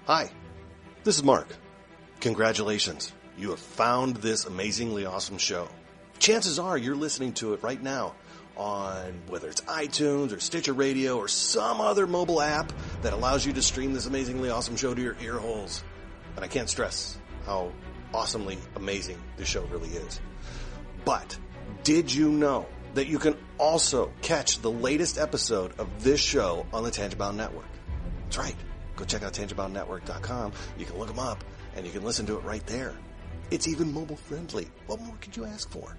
Hi, this is Mark. Congratulations. You have found this amazingly awesome show. Chances are you're listening to it right now on whether it's iTunes or Stitcher Radio or some other mobile app that allows you to stream this amazingly awesome show to your ear holes. And I can't stress how awesomely amazing this show really is. But did you know that you can also catch the latest episode of this show on the Tangibound Network? That's right. Go check out tangiboundnetwork.com. You can look them up and you can listen to it right there. It's even mobile friendly. What more could you ask for?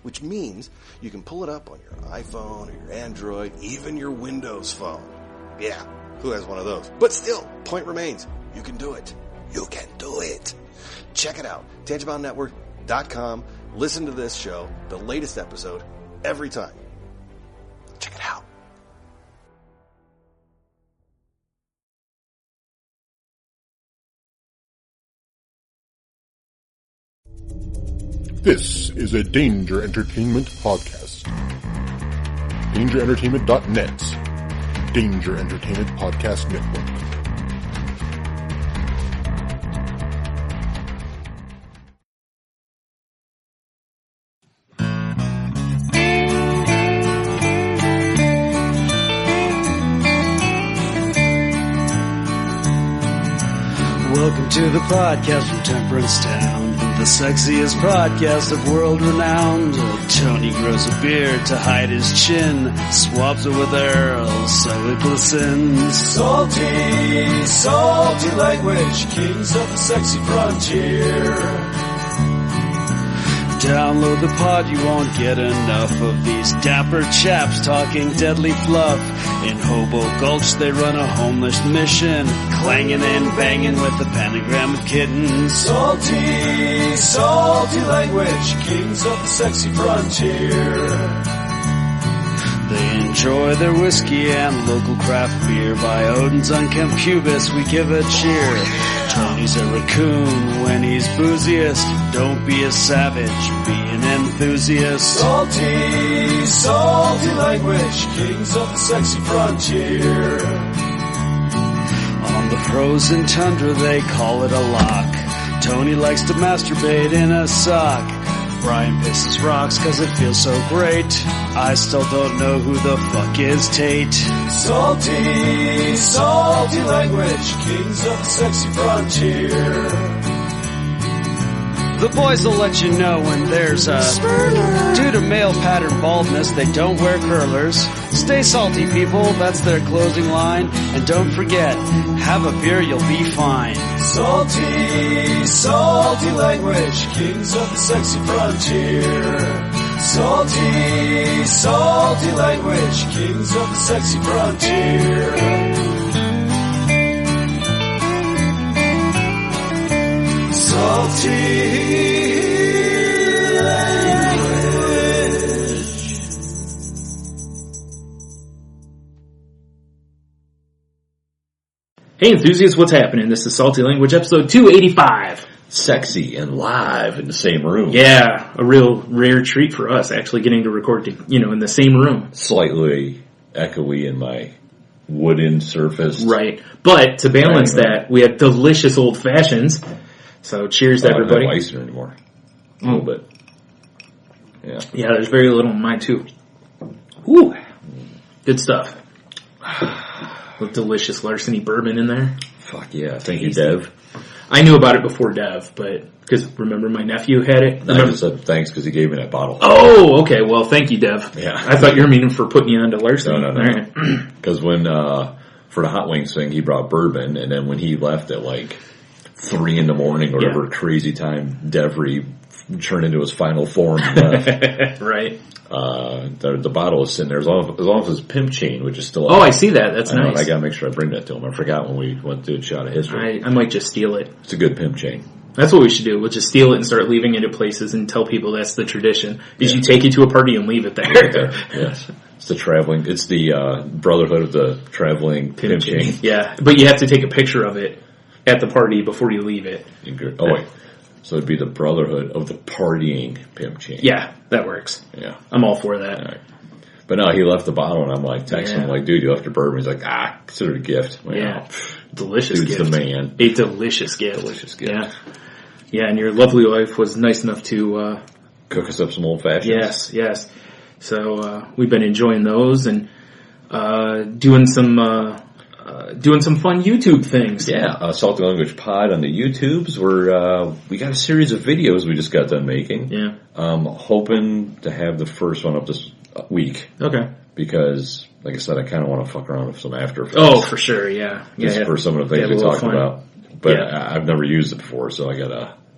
Which means you can pull it up on your iPhone or your Android, even your Windows phone. Yeah, who has one of those? But still, point remains, you can do it. You can do it. Check it out, tangiboundnetwork.com. Listen to this show, the latest episode, every time. Check it out. This is a Danger Entertainment podcast. DangerEntertainment.net. Danger Entertainment Podcast Network. Welcome to the podcast from Temperance Town, the sexiest podcast of world renowned. Tony grows a beard to hide his chin, swaps it with Earl so it glistens. Salty, salty language, kings of the sexy frontier. Download the pod, you won't get enough of these dapper chaps talking deadly fluff. In Hobo Gulch they run a homeless mission, clanging and banging with the pentagram of kittens. Salty, salty language, kings of the sexy frontier. They enjoy their whiskey and local craft beer. By Odin's unkempt pubis we give a cheer. Tony's a raccoon when he's booziest. Don't be a savage, be an enthusiast. Salty, salty language, kings of the sexy frontier. On the frozen tundra they call it a lock. Tony likes to masturbate in a sock. Brian pisses rocks cause it feels so great. I still don't know who the fuck is Tate. Salty, salty language, kings of the sexy frontier. The boys will let you know when there's a spurner. Due to male pattern baldness, they don't wear curlers. Stay salty, people, that's their closing line. And don't forget, have a beer, you'll be fine. Salty, salty language, kings of the sexy frontier. Salty, salty language, kings of the sexy frontier. Salty language. Hey enthusiasts, what's happening? This is Salty Language episode 285. Sexy and live in the same room. Yeah, a real rare treat for us actually getting to record, in the same room. Slightly echoey in my wooden surface. Right. But to balance that, we have delicious old fashions. So cheers to everybody. I don't have ice anymore. A little bit. Yeah. Yeah, there's very little in mine too. Whew. Good stuff. With delicious larceny bourbon in there. Fuck yeah. Thank you, Dev. I knew about it before Dev, but because remember my nephew had it? I just said thanks because he gave me that bottle. Oh, okay. Well, thank you, Dev. Yeah. I thought you were meaning for putting you onto larceny. No. Because when, for the hot wings thing, he brought bourbon, and then when he left at like 3 a.m. or whatever crazy time Devry turned into his final form and left. Right. The bottle is sitting there as long as his pimp chain, which is still. Oh, I see that. That's nice. I gotta make sure I bring that to him. I forgot when we went to a shot of history. I might just steal it. It's a good pimp chain. That's what we should do. We'll just steal it and start leaving it at places and tell people that's the tradition. Is you take it to a party and leave it there. Yes. It's the brotherhood of the traveling pimp chain. Yeah, but you have to take a picture of it at the party before you leave it. Oh wait. So it'd be the brotherhood of the partying pimp chain. Yeah, that works. Yeah. I'm all for that. All right. But no, he left the bottle, and I'm like, texting him, like, dude, you left your bourbon. He's like, consider it a gift. Like, delicious dude's gift. the man. A delicious gift. Delicious gift. Yeah. Yeah, and your lovely wife was nice enough to... cook us up some old fashions. Yes. So we've been enjoying those and doing some fun YouTube things. Yeah, Salty Language Pod on the YouTubes. We got a series of videos we just got done making. Yeah. Hoping to have the first one up this week. Okay. Because, like I said, I kind of want to fuck around with some After Effects. Oh, for sure, yeah. Just for some of the things we talked about. But Yeah. I've never used it before, so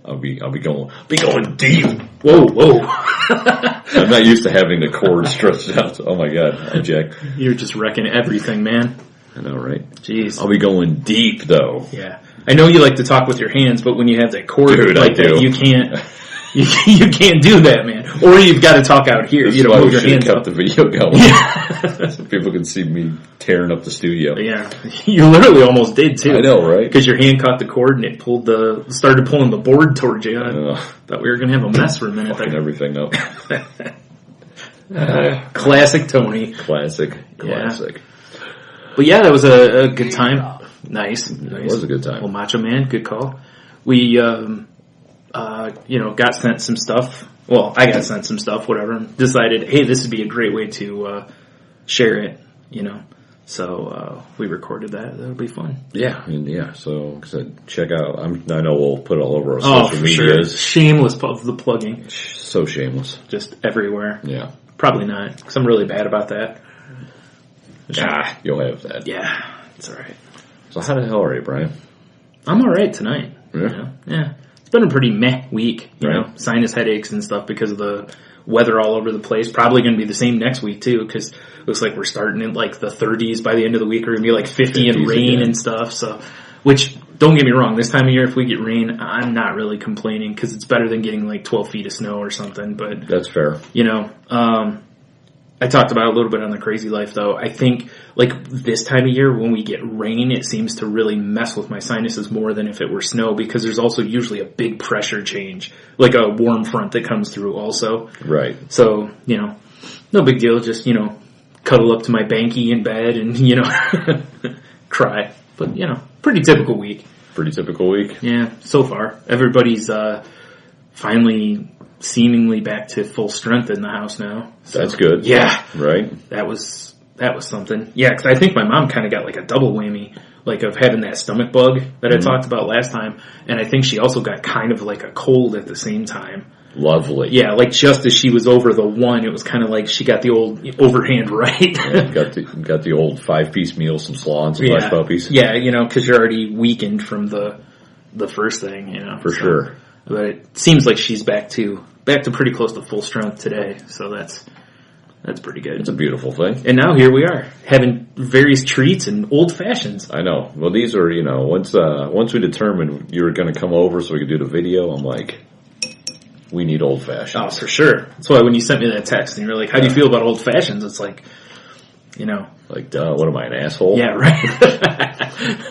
I'll be going deep. Whoa. I'm not used to having the cord stretched out. Oh my god, I'm Jack. You're just wrecking everything, man. I know, right? Jeez. I'll be going deep though. Yeah. I know you like to talk with your hands, but when you have that cord like that, you can't. You can't do that, man. Or you've got to talk out here. That's you don't why move we your should have hands kept up. the video going. Yeah. So people can see me tearing up the studio. Yeah. You literally almost did too. I know, right? Because your hand caught the cord and it started pulling the board towards you. I thought we were going to have a mess for a minute. Fucking everything up. Classic Tony. Classic. But yeah, that was a good time. Nice. It was a good time. Well, Macho Man, good call. We, got sent some stuff. Well, I got sent some stuff, whatever. Decided, hey, this would be a great way to share it, So we recorded that. That'll be fun. Yeah. So, like I said, check out. I know we'll put it all over our social for medias. Sure. Shameless the plugging. So shameless. Just everywhere. Yeah. Probably not, because I'm really bad about that. You'll have that. Yeah, it's all right. So how the hell are you, Brian? I'm all right tonight. Yeah. Yeah. It's been a pretty meh week, you Right. know, sinus headaches and stuff because of the weather all over the place. Probably going to be the same next week too, because it looks like we're starting in like the 30s by the end of the week. We're going to be like 50 and rain again. and stuff. So, which don't get me wrong, this time of year if we get rain, I'm not really complaining because it's better than getting like 12 feet of snow or something. But That's fair. I talked about it a little bit on the Crazy Life, though. I think, like, this time of year, when we get rain, it seems to really mess with my sinuses more than if it were snow, because there's also usually a big pressure change, like a warm front that comes through also. Right. So, no big deal. Just, cuddle up to my banky in bed and, cry. But, pretty typical week. Pretty typical week. Yeah, so far. Everybody's finally seemingly back to full strength in the house now. So, That's good. Yeah. Right? That was something. Yeah, because I think my mom kind of got like a double whammy, like of having that stomach bug that I talked about last time. And I think she also got kind of like a cold at the same time. Lovely. Yeah, like just as she was over the one, it was kind of like she got the old overhand right. Yeah, got the old 5-piece meal, some slaw and some hush puppies. Yeah, because you're already weakened from the first thing, For sure. But it seems like she's back to pretty close to full strength today, so that's pretty good. It's a beautiful thing. And now here we are, having various treats and old fashions. I know. Well, these are, once we determined you were going to come over so we could do the video, I'm like, we need old fashions. Oh, for sure. That's why when you sent me that text and you were like, how do you feel about old fashions? It's like, Like, duh, what am I, an asshole? Yeah, right.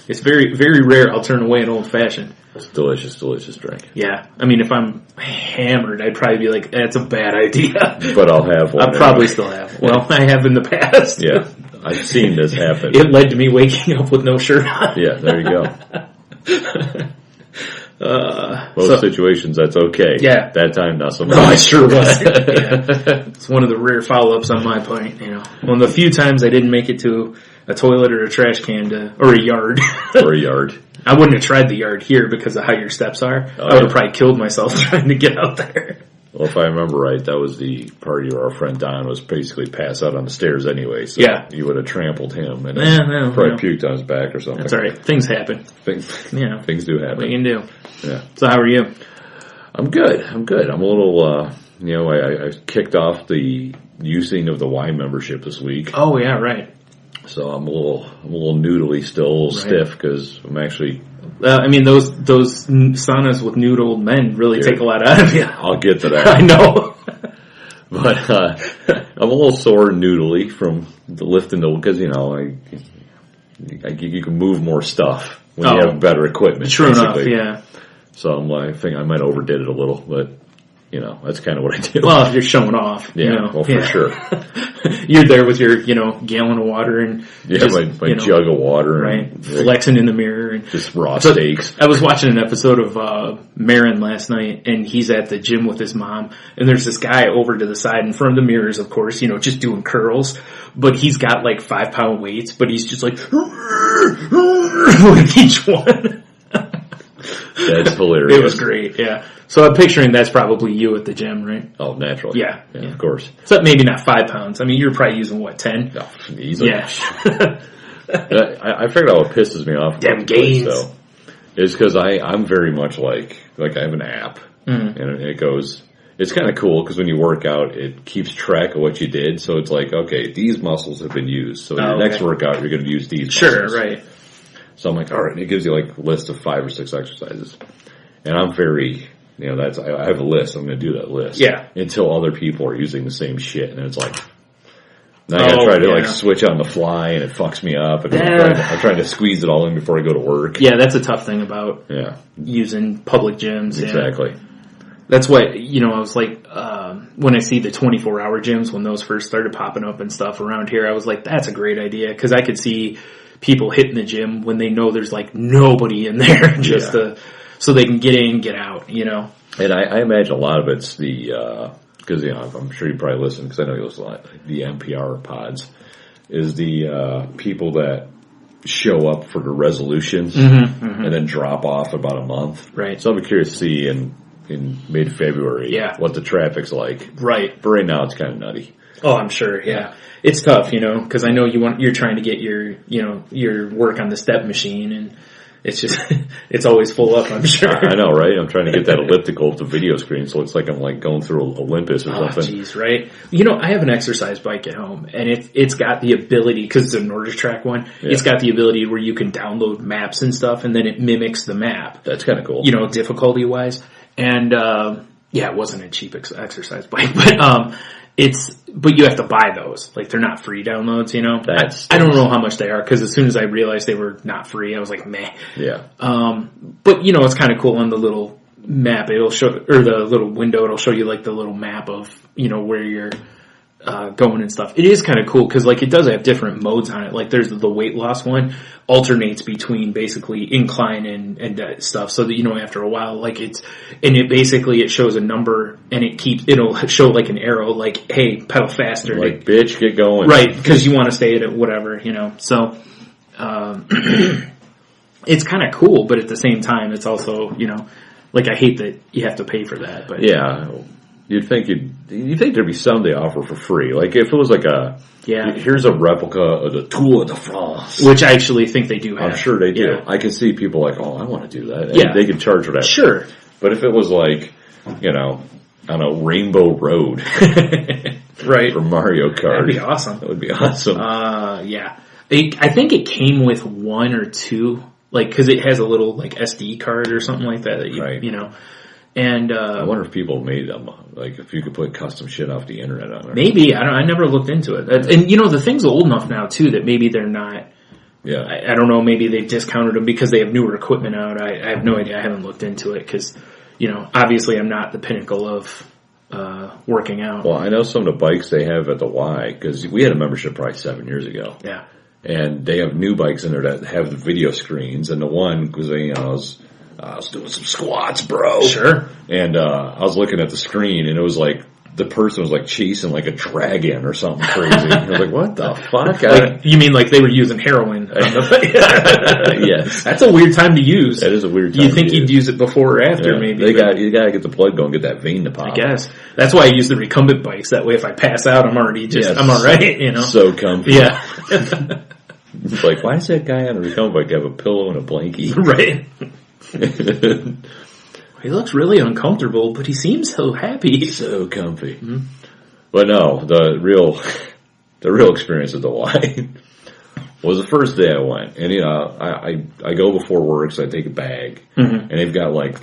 It's very, very rare I'll turn away an old fashioned. It's delicious, delicious drink. Yeah. I mean, if I'm hammered, I'd probably be like, that's a bad idea. But I'll have one. I'll probably still have. Well, I have in the past. Yeah. I've seen this happen. It led to me waking up with no shirt on. Yeah, there you go. Most situations, that's okay. Yeah. That time, not so much. No, it sure was. Yeah. It's one of the rare follow-ups on my point, One of the few times I didn't make it to a toilet or a trash can or a yard. Or a yard. I wouldn't have tried the yard here because of how your steps are. I would have probably killed myself trying to get out there. Well, if I remember right, that was the party where our friend Don was basically passed out on the stairs anyway. So you would have trampled him and probably puked on his back or something. That's all right. Things happen. Things do happen. What you can do. Yeah. So how are you? I'm good. I'm a little, I kicked off the using of the Y membership this week. Oh yeah, right. So I'm a little noodly still, a little stiff because I'm actually. I mean, those saunas with nude old men really take a lot out of you. I'll get to that. I know. But I'm a little sore and noodly from the lifting because you can move more stuff when you have better equipment. True basically. enough, yeah. So I think I might overdid it a little, but you know, that's kind of what I do. Well, if you're showing off. Yeah, you know. well, for sure. You're there with your, you know, gallon of water and just, my jug of water. Right. And, flexing in the mirror. And just raw steaks. I was watching an episode of Marin last night, and he's at the gym with his mom, and there's this guy over to the side in front of the mirrors, of course, you know, just doing curls, but he's got like 5-pound weights, but he's just like with each one. That's hilarious. It was great, yeah. So I'm picturing that's probably you at the gym, right? Oh, naturally. Yeah. Of course. So maybe not 5 pounds. I mean, you're probably using, what, 10? No, easily. Yeah. I figured out what pisses me off. Damn gains. Though, is because I'm very much like I have an app, and it goes, it's kind of cool because when you work out, it keeps track of what you did. So it's like, okay, these muscles have been used. So your next workout, you're going to use these muscles. Sure, right. So I'm like, all right, and it gives you like a list of 5 or 6 exercises. And I'm very, you know, I have a list. I'm going to do that list. Yeah. Until other people are using the same shit. And it's like, now I got to try to like switch on the fly and it fucks me up. And I'm trying to squeeze it all in before I go to work. Yeah, that's a tough thing about using public gyms. Exactly. Yeah. That's why, you know, I was like, when I see the 24-hour gyms, when those first started popping up and stuff around here, I was like, that's a great idea. Because I could see people hitting the gym when they know there's like nobody in there so they can get in, get out, you know. And I imagine a lot of it's because, you know, I'm sure you probably listen, because I know you listen a lot, the NPR pods, is the people that show up for the resolutions and then drop off about a month. Right. So I'll be curious to see in mid-February what the traffic's like. Right. But right now it's kind of nutty. Oh, I'm sure, yeah. It's tough, you know, because I know you're trying to get your work on the step machine, and it's just, it's always full up, I'm sure. I know, right? I'm trying to get that elliptical with the video screen, so it's like I'm like going through Olympus or something. Oh, jeez, right? You know, I have an exercise bike at home, and it's got the ability, because it's a NordicTrack one, it's got the ability where you can download maps and stuff, and then it mimics the map. That's kind of cool. You know, difficulty-wise. And, it wasn't a cheap exercise bike, but, but you have to buy those. Like, they're not free downloads, you know? I don't know how much they are, because as soon as I realized they were not free, I was like, meh. Yeah. But, you know, it's kind of cool on the little map. It'll show, or the little window, it'll show you, like, the little map of, you know, where you're going and stuff. It is kind of cool, because, like, it does have different modes on it. Like, there's the weight loss one, alternates between basically incline and stuff, so that, you know, after a while, like, it shows a number, and it'll show like an arrow, like, hey, pedal faster, like, bitch, get going, right? Because you want to stay at it, whatever, you know. So it's kind of cool, but at the same time, it's also, you know, like, I hate that you have to pay for that, but yeah. You'd think there'd be some they offer for free. Like, if it was like here's a replica of the Tour de France, which I actually think they do have. I'm sure they do. Yeah. I can see people like, oh, I want to do that. Yeah. They could charge for that. Sure. But if it was like, you know, on a Rainbow Road, right, for Mario Kart, that'd be awesome. That would be awesome. Yeah. I think it came with 1 or 2, like, because it has a little, like, SD card or something like that you know. And I wonder if people made them, like, if you could put custom shit off the internet on there. Maybe. I never looked into it. And, you know, the thing's old enough now, too, that maybe they're not. Yeah. I don't know. Maybe they discounted them because they have newer equipment out. I have no idea. I haven't looked into it because, you know, obviously I'm not the pinnacle of working out. Well, I know some of the bikes they have at the Y, because we had a membership probably 7 years ago. Yeah. And they have new bikes in there that have the video screens, and the one, because I was doing some squats, bro. Sure. And I was looking at the screen, and it was like the person was like chasing like a dragon or something crazy. I was like, what the fuck? Like, you mean like they were using heroin? Yes. That's a weird time to use. That is a weird time. You think you'd use it before or after? Maybe you got to get the blood going, get that vein to pop. I guess that's why I use the recumbent bikes. That way, if I pass out, I'm already I'm all right. You know, so comfy. Yeah. It's like, why does that guy on a recumbent bike have a pillow and a blankie? Right. He looks really uncomfortable, but he seems so happy. So comfy. Mm-hmm. But no, the real experience at the Y was the first day I went. And, you know, I go before work, so I take a bag. Mm-hmm. And they've got, like,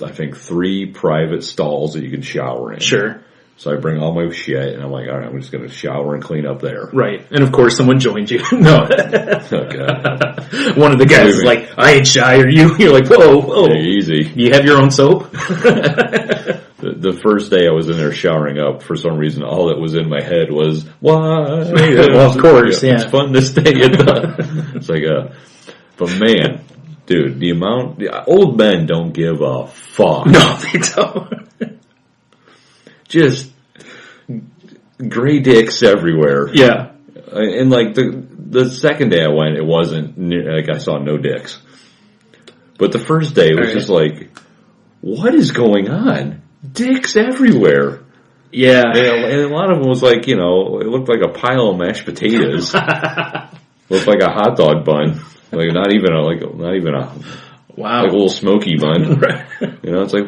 I think 3 private stalls that you can shower in. Sure. So I bring all my shit, and I'm like, all right, I'm just going to shower and clean up there. Right. And, of course, someone joined you. No. Oh, God. One of the guys is like, I ain't shy, are you? You're like, whoa. Hey, easy. You have your own soap? The first day I was in there showering up, for some reason, all that was in my head was, why? Well, of course, yeah. It's fun to stay at the... It's like, but man, dude, the old men don't give a fuck. No, they don't. Just gray dicks everywhere. Yeah. And like the second day I went, it wasn't like I saw no dicks. But the first day it was just like, what is going on? Dicks everywhere. Yeah. And a lot of them was like, it looked like a pile of mashed potatoes. Looked like a hot dog bun. Like not even a wow. like a little smoky bun. It's like,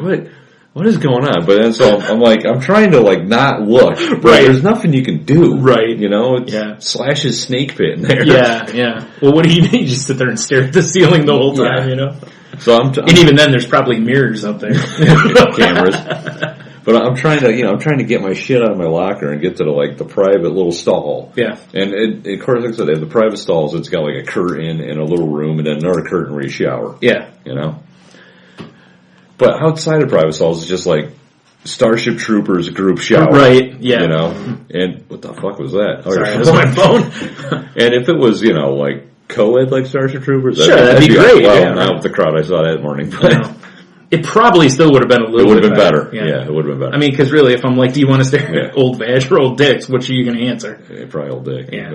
what is going on? But then so I'm trying to like not look. Right. There's nothing you can do. Right. It's Slash's snake pit in there. Yeah, yeah. Well, what do you do? You just sit there and stare at the ceiling the whole time, So and even then there's probably mirrors up there. Cameras. But I'm trying to get my shit out of my locker and get to the private little stall. Yeah. And of course, like I said, they have the private stalls. It's got like a curtain and a little room and then another curtain where you shower. Yeah. But outside of private stalls, it's just like Starship Troopers group shower. Right, yeah. And what the fuck was that? Oh, sorry, that was my phone. And if it was, like co-ed like Starship Troopers, sure, that'd be great. Well, not with the crowd I saw that morning. But it probably still would have been a little bit better. Yeah, it would have been better. I mean, because really, if I'm like, do you want to stare at old vag or old dicks, what are you going to answer? Yeah, probably old dick. Yeah.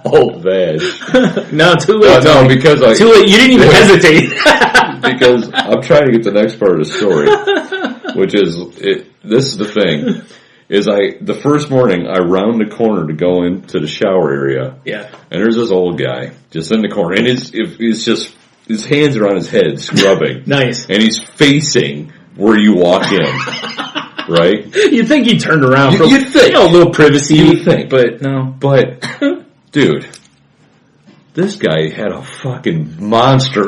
Old vag. No, too late. No, because too late. You didn't even hesitate. Because I'm trying to get the next part of the story, which is this is the thing. The first morning I round the corner to go into the shower area. Yeah. And there's this old guy just in the corner, and it's just his hands are on his head scrubbing. Nice. And he's facing where you walk in. Right? You'd think he turned around for you'd think. A little privacy. You'd think. But no. But, dude, this guy had a fucking monster.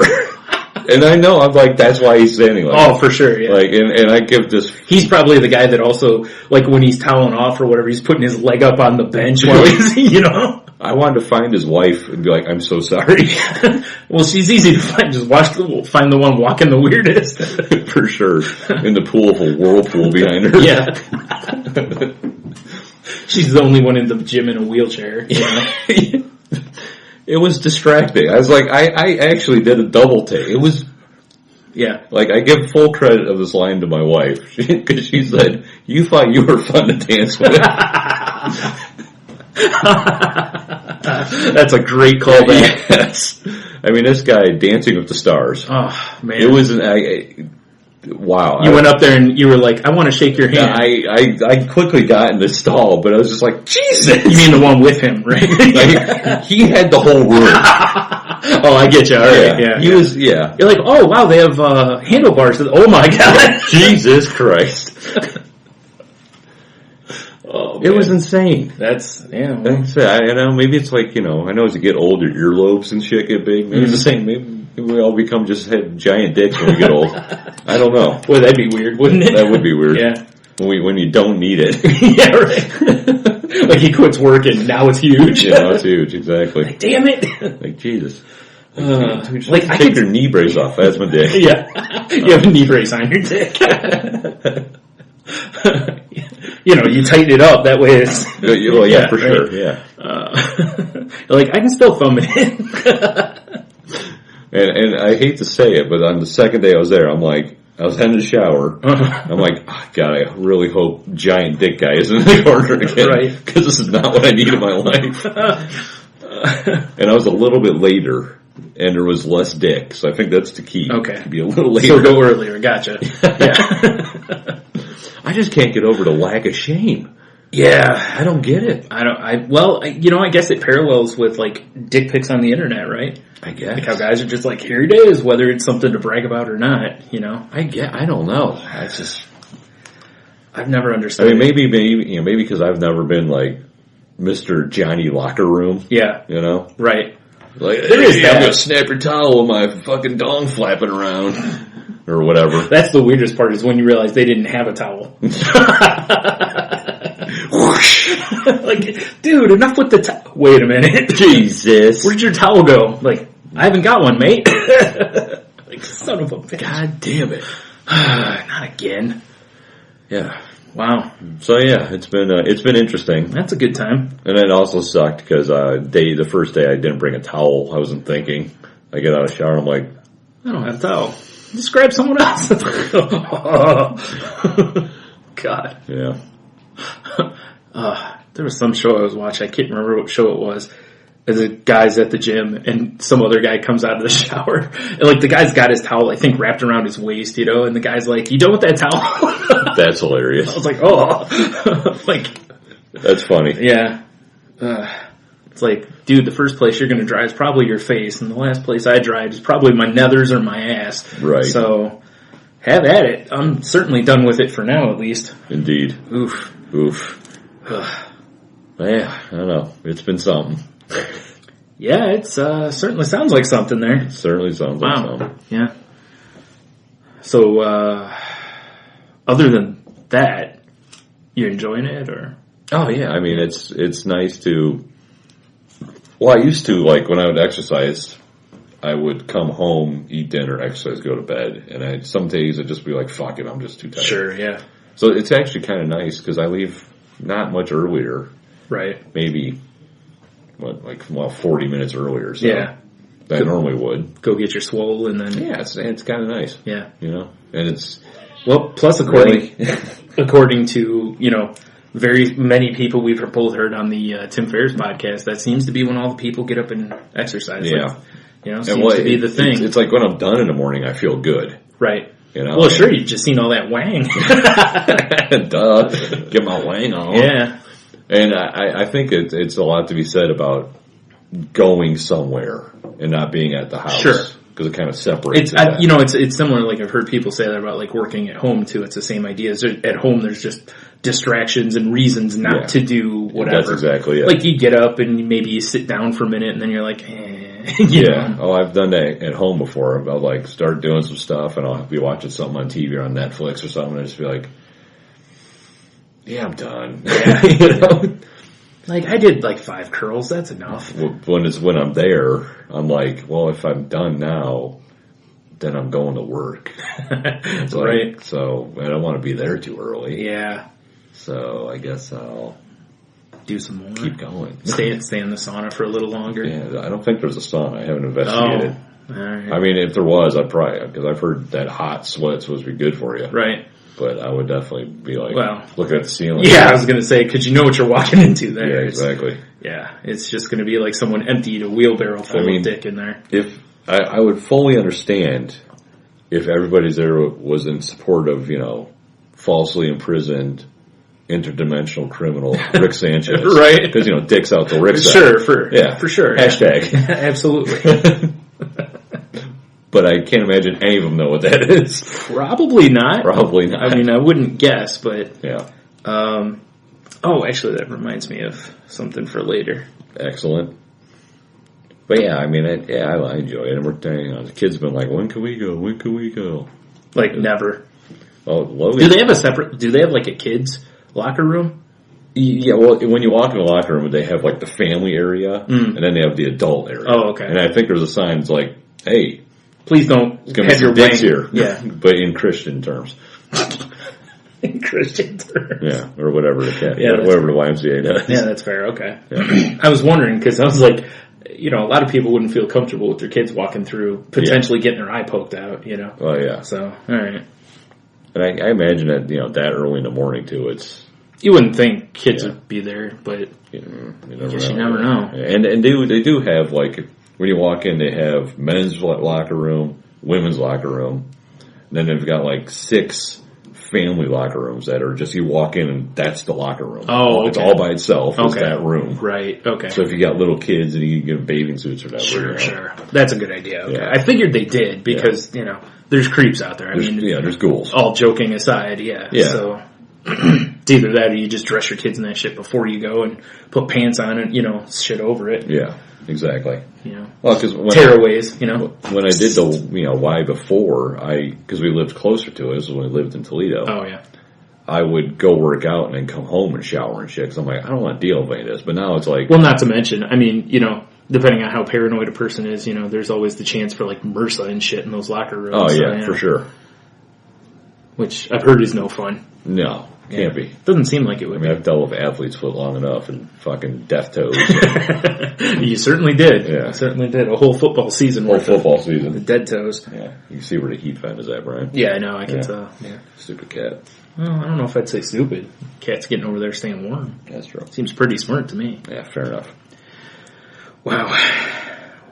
And I know, I'm like, that's why he's standing like oh, for sure, yeah. Like, and I give this... He's probably the guy that also, like, when he's toweling off or whatever, he's putting his leg up on the bench while he's, I wanted to find his wife and be like, I'm so sorry. Well, she's easy to find. Just find the one walking the weirdest. For sure. In the pool of a whirlpool behind her. Yeah. She's the only one in the gym in a wheelchair. It was distracting. I was like, I actually did a double take. It was, like, I give full credit of this line to my wife. Because she said, you thought you were fun to dance with. That's a great callback. Yes. I mean, this guy, Dancing with the Stars. Oh, man. It was wow. You went up there and you were like, I want to shake your hand. I quickly got in the stall, but I was just like, Jesus! You mean the one with him, right? Like, he had the whole room. Oh, I get you. All right. Yeah. He was, You're like, oh, wow, they have handlebars. Oh, my God. Jesus Christ. Oh, it was insane. That's, I know, maybe it's like, I know as you get older, earlobes and shit get big. Maybe it's the same. Maybe we all become just have giant dicks when we get old. I don't know. Boy, that'd be weird, wouldn't it? That would be weird. Yeah. When you don't need it. Yeah, right. Like he quits working, now it's huge. Yeah, now it's huge, exactly. Like, damn it. Like, Jesus. Like I take your knee brace off. That's my dick. Yeah. You have a knee brace on your dick. You tighten it up. That way it's... Well, yeah, for sure. Yeah. Like, I can still thumb it in. And I hate to say it, but on the second day I was there, I'm like, I was heading to the shower. I'm like, oh, God, I really hope giant dick guy isn't in the corner again. Right. Because this is not what I need in my life. And I was a little bit later, and there was less dick, so I think that's the key. Okay. To be a little later. So go earlier, gotcha. Yeah. I just can't get over the lack of shame. Yeah. I don't get it. I guess it parallels with, like, dick pics on the internet, right? I guess. Like how guys are just like, here it is, whether it's something to brag about or not, I don't know. I've never understood. I mean, maybe because I've never been like Mr. Johnny Locker Room. Yeah. Right. Like, there is that. I'm gonna snap your towel with my fucking dong flapping around. Or whatever. That's the weirdest part is when you realize they didn't have a towel. Like, dude, enough with the towel. Wait a minute. Jesus. Where'd your towel go? Like, I haven't got one, mate. Like, Son of a bitch. God damn it. Not again. Yeah. Wow. So yeah, it's been interesting. That's a good time. And it also sucked because the first day I didn't bring a towel. I wasn't thinking. I get out of the shower, I'm like, I don't have a towel. Just grab someone else. God. yeah. There was some show I was watching. I can't remember what show it was. And the guy's at the gym, and some other guy comes out of the shower. And, like, the guy's got his towel, I think, wrapped around his waist, you know? And the guy's like, you done with that towel? That's hilarious. I was like, oh. Like, that's funny. yeah. It's like, dude, the first place you're going to dry is probably your face, and the last place I dried is probably my nethers or my ass. Right. So, have at it. I'm certainly done with it for now, at least. Indeed. Oof. Yeah, I don't know. It's been something. Yeah, it's certainly sounds like something there. It certainly sounds like something. Yeah. So, other than that, you enjoying it, or? Oh yeah, I mean it's nice to. Well, I used to, like, when I would exercise, I would come home, eat dinner, exercise, go to bed, and some days I'd just be like, "Fuck it, I'm just too tired." Sure, yeah. So it's actually kind of nice because I leave not much earlier. Right. Maybe 40 minutes earlier. So Yeah. than I normally would. Go get your swole, and then Yeah, it's kind of nice. Yeah. You know, and it's well. Plus, according to very many people we've both heard on the Tim Ferriss podcast, that seems to be when all the people get up and exercise. Yeah. Like, seems to be the thing. It's like when I'm done in the morning, I feel good. Right. You know. Well, sure. You've just seen all that wang. Duh. Get my wang on. Yeah. And I think it's a lot to be said about going somewhere and not being at the house. Sure. Because it kind of separates. It's similar. Like, I've heard people say that about, like, working at home too. It's the same idea. At home, there's just distractions and reasons not to do whatever. That's exactly it. Like, you get up and maybe you sit down for a minute, and then you're like, yeah. Oh, I've done that at home before. I'll, like, start doing some stuff, and I'll be watching something on TV or on Netflix or something, and I'll just be like, yeah, I'm done. Yeah. You know? Like, I did like 5 curls. That's enough. When I'm there, I'm like, well, if I'm done now, then I'm going to work. That's right. So I don't want to be there too early. Yeah. So I guess I'll do some more. Keep going. Stay in the sauna for a little longer. Yeah, I don't think there's a sauna. I haven't investigated. Oh. All right. I mean, if there was, I'd probably, because I've heard that hot sweat's supposed to be good for you. Right. But I would definitely be like, looking at the ceiling. Yeah, I was going to say, because you know what you're walking into there. Yeah, exactly. It's just going to be like someone emptied a wheelbarrow full of dick in there. If I would fully understand if everybody's there was in support of, falsely imprisoned interdimensional criminal Rick Sanchez. Right. Because, dick's out the Rick side. Sure, for sure. Hashtag. Absolutely. But I can't imagine any of them know what that is. Probably not. Probably not. I mean, I wouldn't guess, but... Yeah. Actually, that reminds me of something for later. Excellent. But yeah, I mean, I enjoy it. And the kids have been like, when can we go? When can we go? Like, never. Oh, Logan. Do they have like a kids' locker room? Yeah, well, when you walk in the locker room, they have like the family area, and then they have the adult area. Oh, okay. And I think there's a sign that's like, hey, please don't have your dicks here. Yeah. But in Christian terms. In Christian terms. Yeah, or whatever the cat. Yeah, whatever the YMCA does. Yeah, that's fair. Okay. Yeah. I was wondering, because I was like, a lot of people wouldn't feel comfortable with their kids walking through, potentially getting their eye poked out, Oh, yeah. So, all right. And I imagine that, that early in the morning, too, it's... You wouldn't think kids would be there, but you never know. And they do have, like, when you walk in, they have men's locker room, women's locker room, and then they've got, like, 6 family locker rooms that are just, you walk in and that's the locker room. Oh, okay. It's all by itself. It's that room. Right, okay. So if you got little kids and you can give them bathing suits or whatever. Sure. That's a good idea. Okay. Yeah. I figured they did because, there's creeps out there. There's ghouls. All joking aside, yeah. So it's either that or you just dress your kids in that shit before you go and put pants on and, shit over it. Yeah, exactly. Well, because tearaways, when I did the why before, because we lived closer to it, this was when we lived in Toledo. Oh yeah, I would go work out and then come home and shower and shit. Because I'm like, I don't want to deal with any of this. But now it's like, well, not to mention, depending on how paranoid a person is, there's always the chance for like MRSA and shit in those locker rooms. Oh yeah, for sure. Which I've heard is no fun. No, can't be. Doesn't seem like it would. I mean, I've dealt with athletes for long enough and fucking death toes. You certainly did. Yeah. You certainly did. A whole football season. The dead toes. Yeah. You can see where the heat fan is at, Brian. Yeah, I know. I can tell. Yeah. Stupid cat. Well, I don't know if I'd say stupid. Cat's getting over there staying warm. That's true. Seems pretty smart to me. Yeah, fair enough. Wow.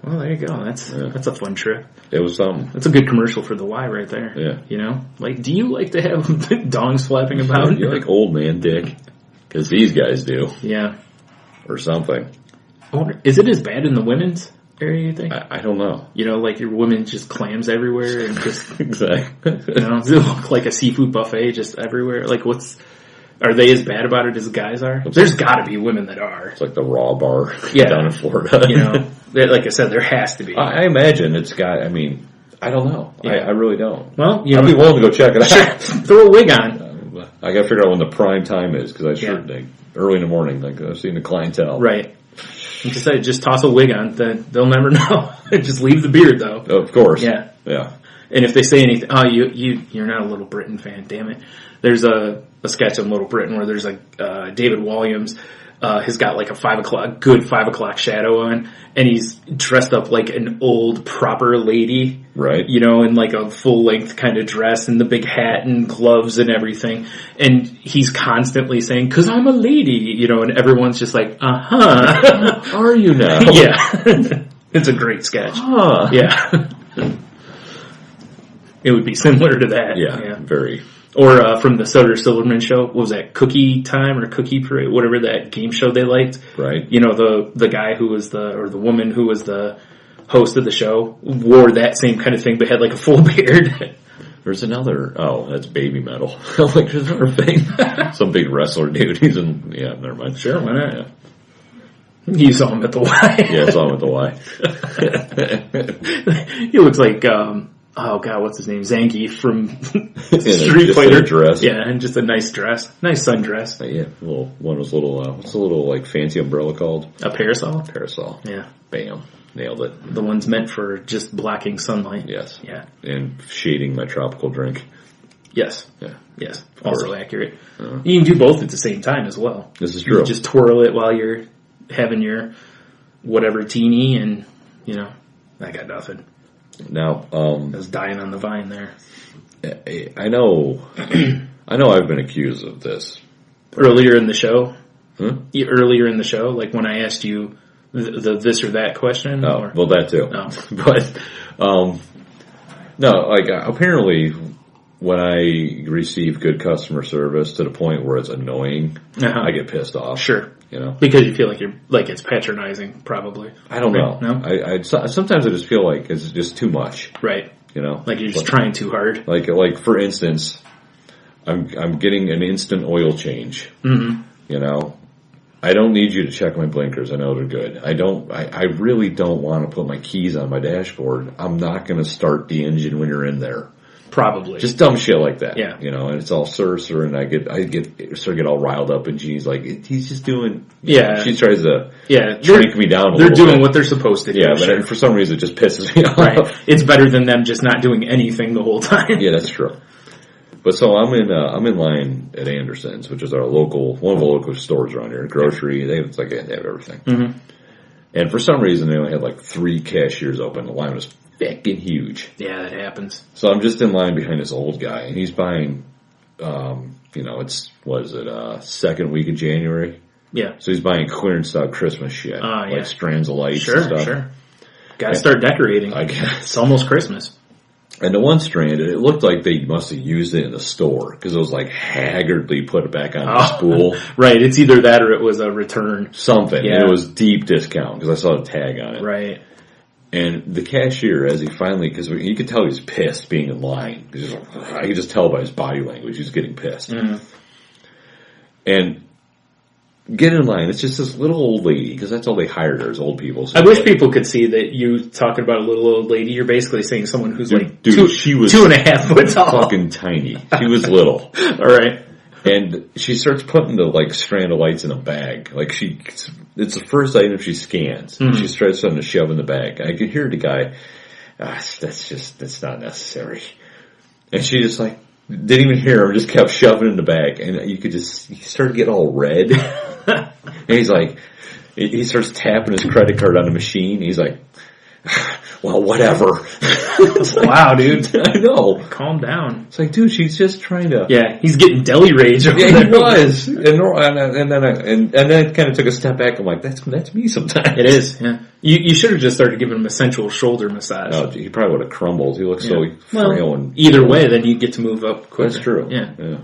Well, there you go. That's a fun trip. It was something. That's a good commercial for the Y right there. Yeah. Like, do you like to have dongs flapping about? You're like old man dick. Because these guys do. Yeah. Or something. Is it as bad in the women's area, you think? I don't know. Like your women just clams everywhere and just... Exactly. Does it look like a seafood buffet just everywhere? Like, are they as bad about it as guys are? There's got to be women that are. It's like the Raw bar down in Florida. Like I said, there has to be. I imagine it's got, I don't know. Yeah. I really don't. Well, I'd be willing to go check it out. Throw a wig on. I got to figure out when the prime time is because early in the morning, like I've seen the clientele. Right. Just toss a wig on, then they'll never know. Just leave the beard, though. Of course. Yeah. Yeah. And if they say anything, you're not a Little Britain fan, damn it. There's a sketch on Little Britain where there's David Williams has got like a 5 o'clock shadow on, and he's dressed up like an old proper lady. Right. In like a full length kind of dress and the big hat and gloves and everything. And he's constantly saying, 'cause I'm a lady, and everyone's just like, uh-huh. Are you now? Yeah. It's a great sketch. Huh. Yeah. It would be similar to that. Yeah. Very. Or from the Soder Silverman show, what was that, Cookie Time or Cookie Parade, whatever that game show they liked? Right. The guy who was the woman who was the host of the show wore that same kind of thing but had like a full beard. There's another, that's Baby Metal. Like, there's another thing. Some big wrestler dude. He's in, never mind. Sure, why not? Yeah. You saw him at the Y. Yeah, I saw him at the Y. He looks like, oh god, what's his name? Zangief from Street Fighter. Dress. Yeah, and just a nice dress. Nice sundress. Yeah, one of those little, what's the little like fancy umbrella called? A parasol? Parasol. Yeah. Bam. Nailed it. The ones meant for just blocking sunlight. Yes. Yeah. And shading my tropical drink. Yes. Yeah. Yes. Also accurate. You can do both at the same time as well. This is true. You can just twirl it while you're having your whatever teeny and, I got nothing. Now, I was dying on the vine there. I know I've been accused of this. Earlier in the show? Huh? Earlier in the show, like when I asked you the this or that question? Oh, well that too. Oh. But, no, like apparently when I receive good customer service to the point where it's annoying, I get pissed off. Sure. Because you feel like it's patronizing, probably. I don't know. No? I sometimes I just feel like it's just too much. Right. Like you're just trying too hard. Like for instance, I'm getting an instant oil change. Mm-hmm. I don't need you to check my blinkers. I know they're good. I really don't want to put my keys on my dashboard. I'm not going to start the engine when you're in there. Probably. Just dumb shit like that. Yeah. And it's all sir, and I get all riled up, and Jeannie's like, he's just doing, she tries to shrink me down a little bit. They're doing what they're supposed to do. Yeah, but for some reason it just pisses me off. Right. It's better than them just not doing anything the whole time. Yeah, that's true. But so I'm in line at Anderson's, which is one of the local stores around here, grocery, they have everything. Mm-hmm. And for some reason they only had like 3 cashiers open. The line was fucking huge. Yeah, that happens. So I'm just in line behind this old guy, and he's buying, second week of January? Yeah. So he's buying clearance stock Christmas shit. Like strands of lights and stuff. Sure. Gotta start decorating. I guess. It's almost Christmas. And the one strand, it looked like they must have used it in the store, because it was like haggardly put back on the spool. Right, it's either that or it was a return. Something. Yeah. And it was deep discount, because I saw the tag on it. Right. And the cashier, as he finally, because you could tell he was pissed being in line. I could just tell by his body language he was getting pissed. Mm-hmm. And get in line. It's just this little old lady, because that's all they hired her as old people. So I wish people could see that you talking about a little old lady. You're basically saying someone who's she was 2.5 foot tall. Fucking tiny. She was little. All right. And she starts putting the strand of lights in a bag. Like it's the first item she scans. Mm-hmm. She starts something to shove in the bag. I could hear the guy, that's not necessary. And she just like, didn't even hear him, just kept shoving in the bag. And you could just, he started getting all red. And he's like, he starts tapping his credit card on the machine. He's like, well, whatever. Wow, dude. I know. Calm down. It's like, dude, she's just trying to. Yeah, he's getting deli rage over Yeah, there. he was. And then it kind of took a step back. I'm like, that's me sometimes. It is, yeah. You should have just started giving him a sensual shoulder massage. No, he probably would have crumbled. He looks so frail. And either way, then you get to move up quicker. That's true. Yeah.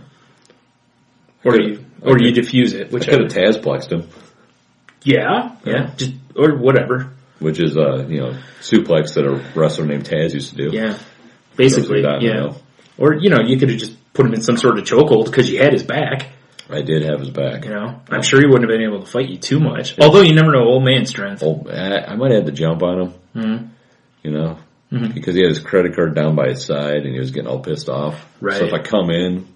Or you diffuse it, I whichever. could have Tazplexed him. Yeah. Just, or whatever. Which is, suplex that a wrestler named Taz used to do. Yeah. Basically, yeah. Or, you could have just put him in some sort of chokehold because you had his back. I did have his back. I'm sure he wouldn't have been able to fight you too much. Although you never know old man strength. I might have had to jump on him. Mm-hmm. Because he had his credit card down by his side and he was getting all pissed off. Right. So if I come in,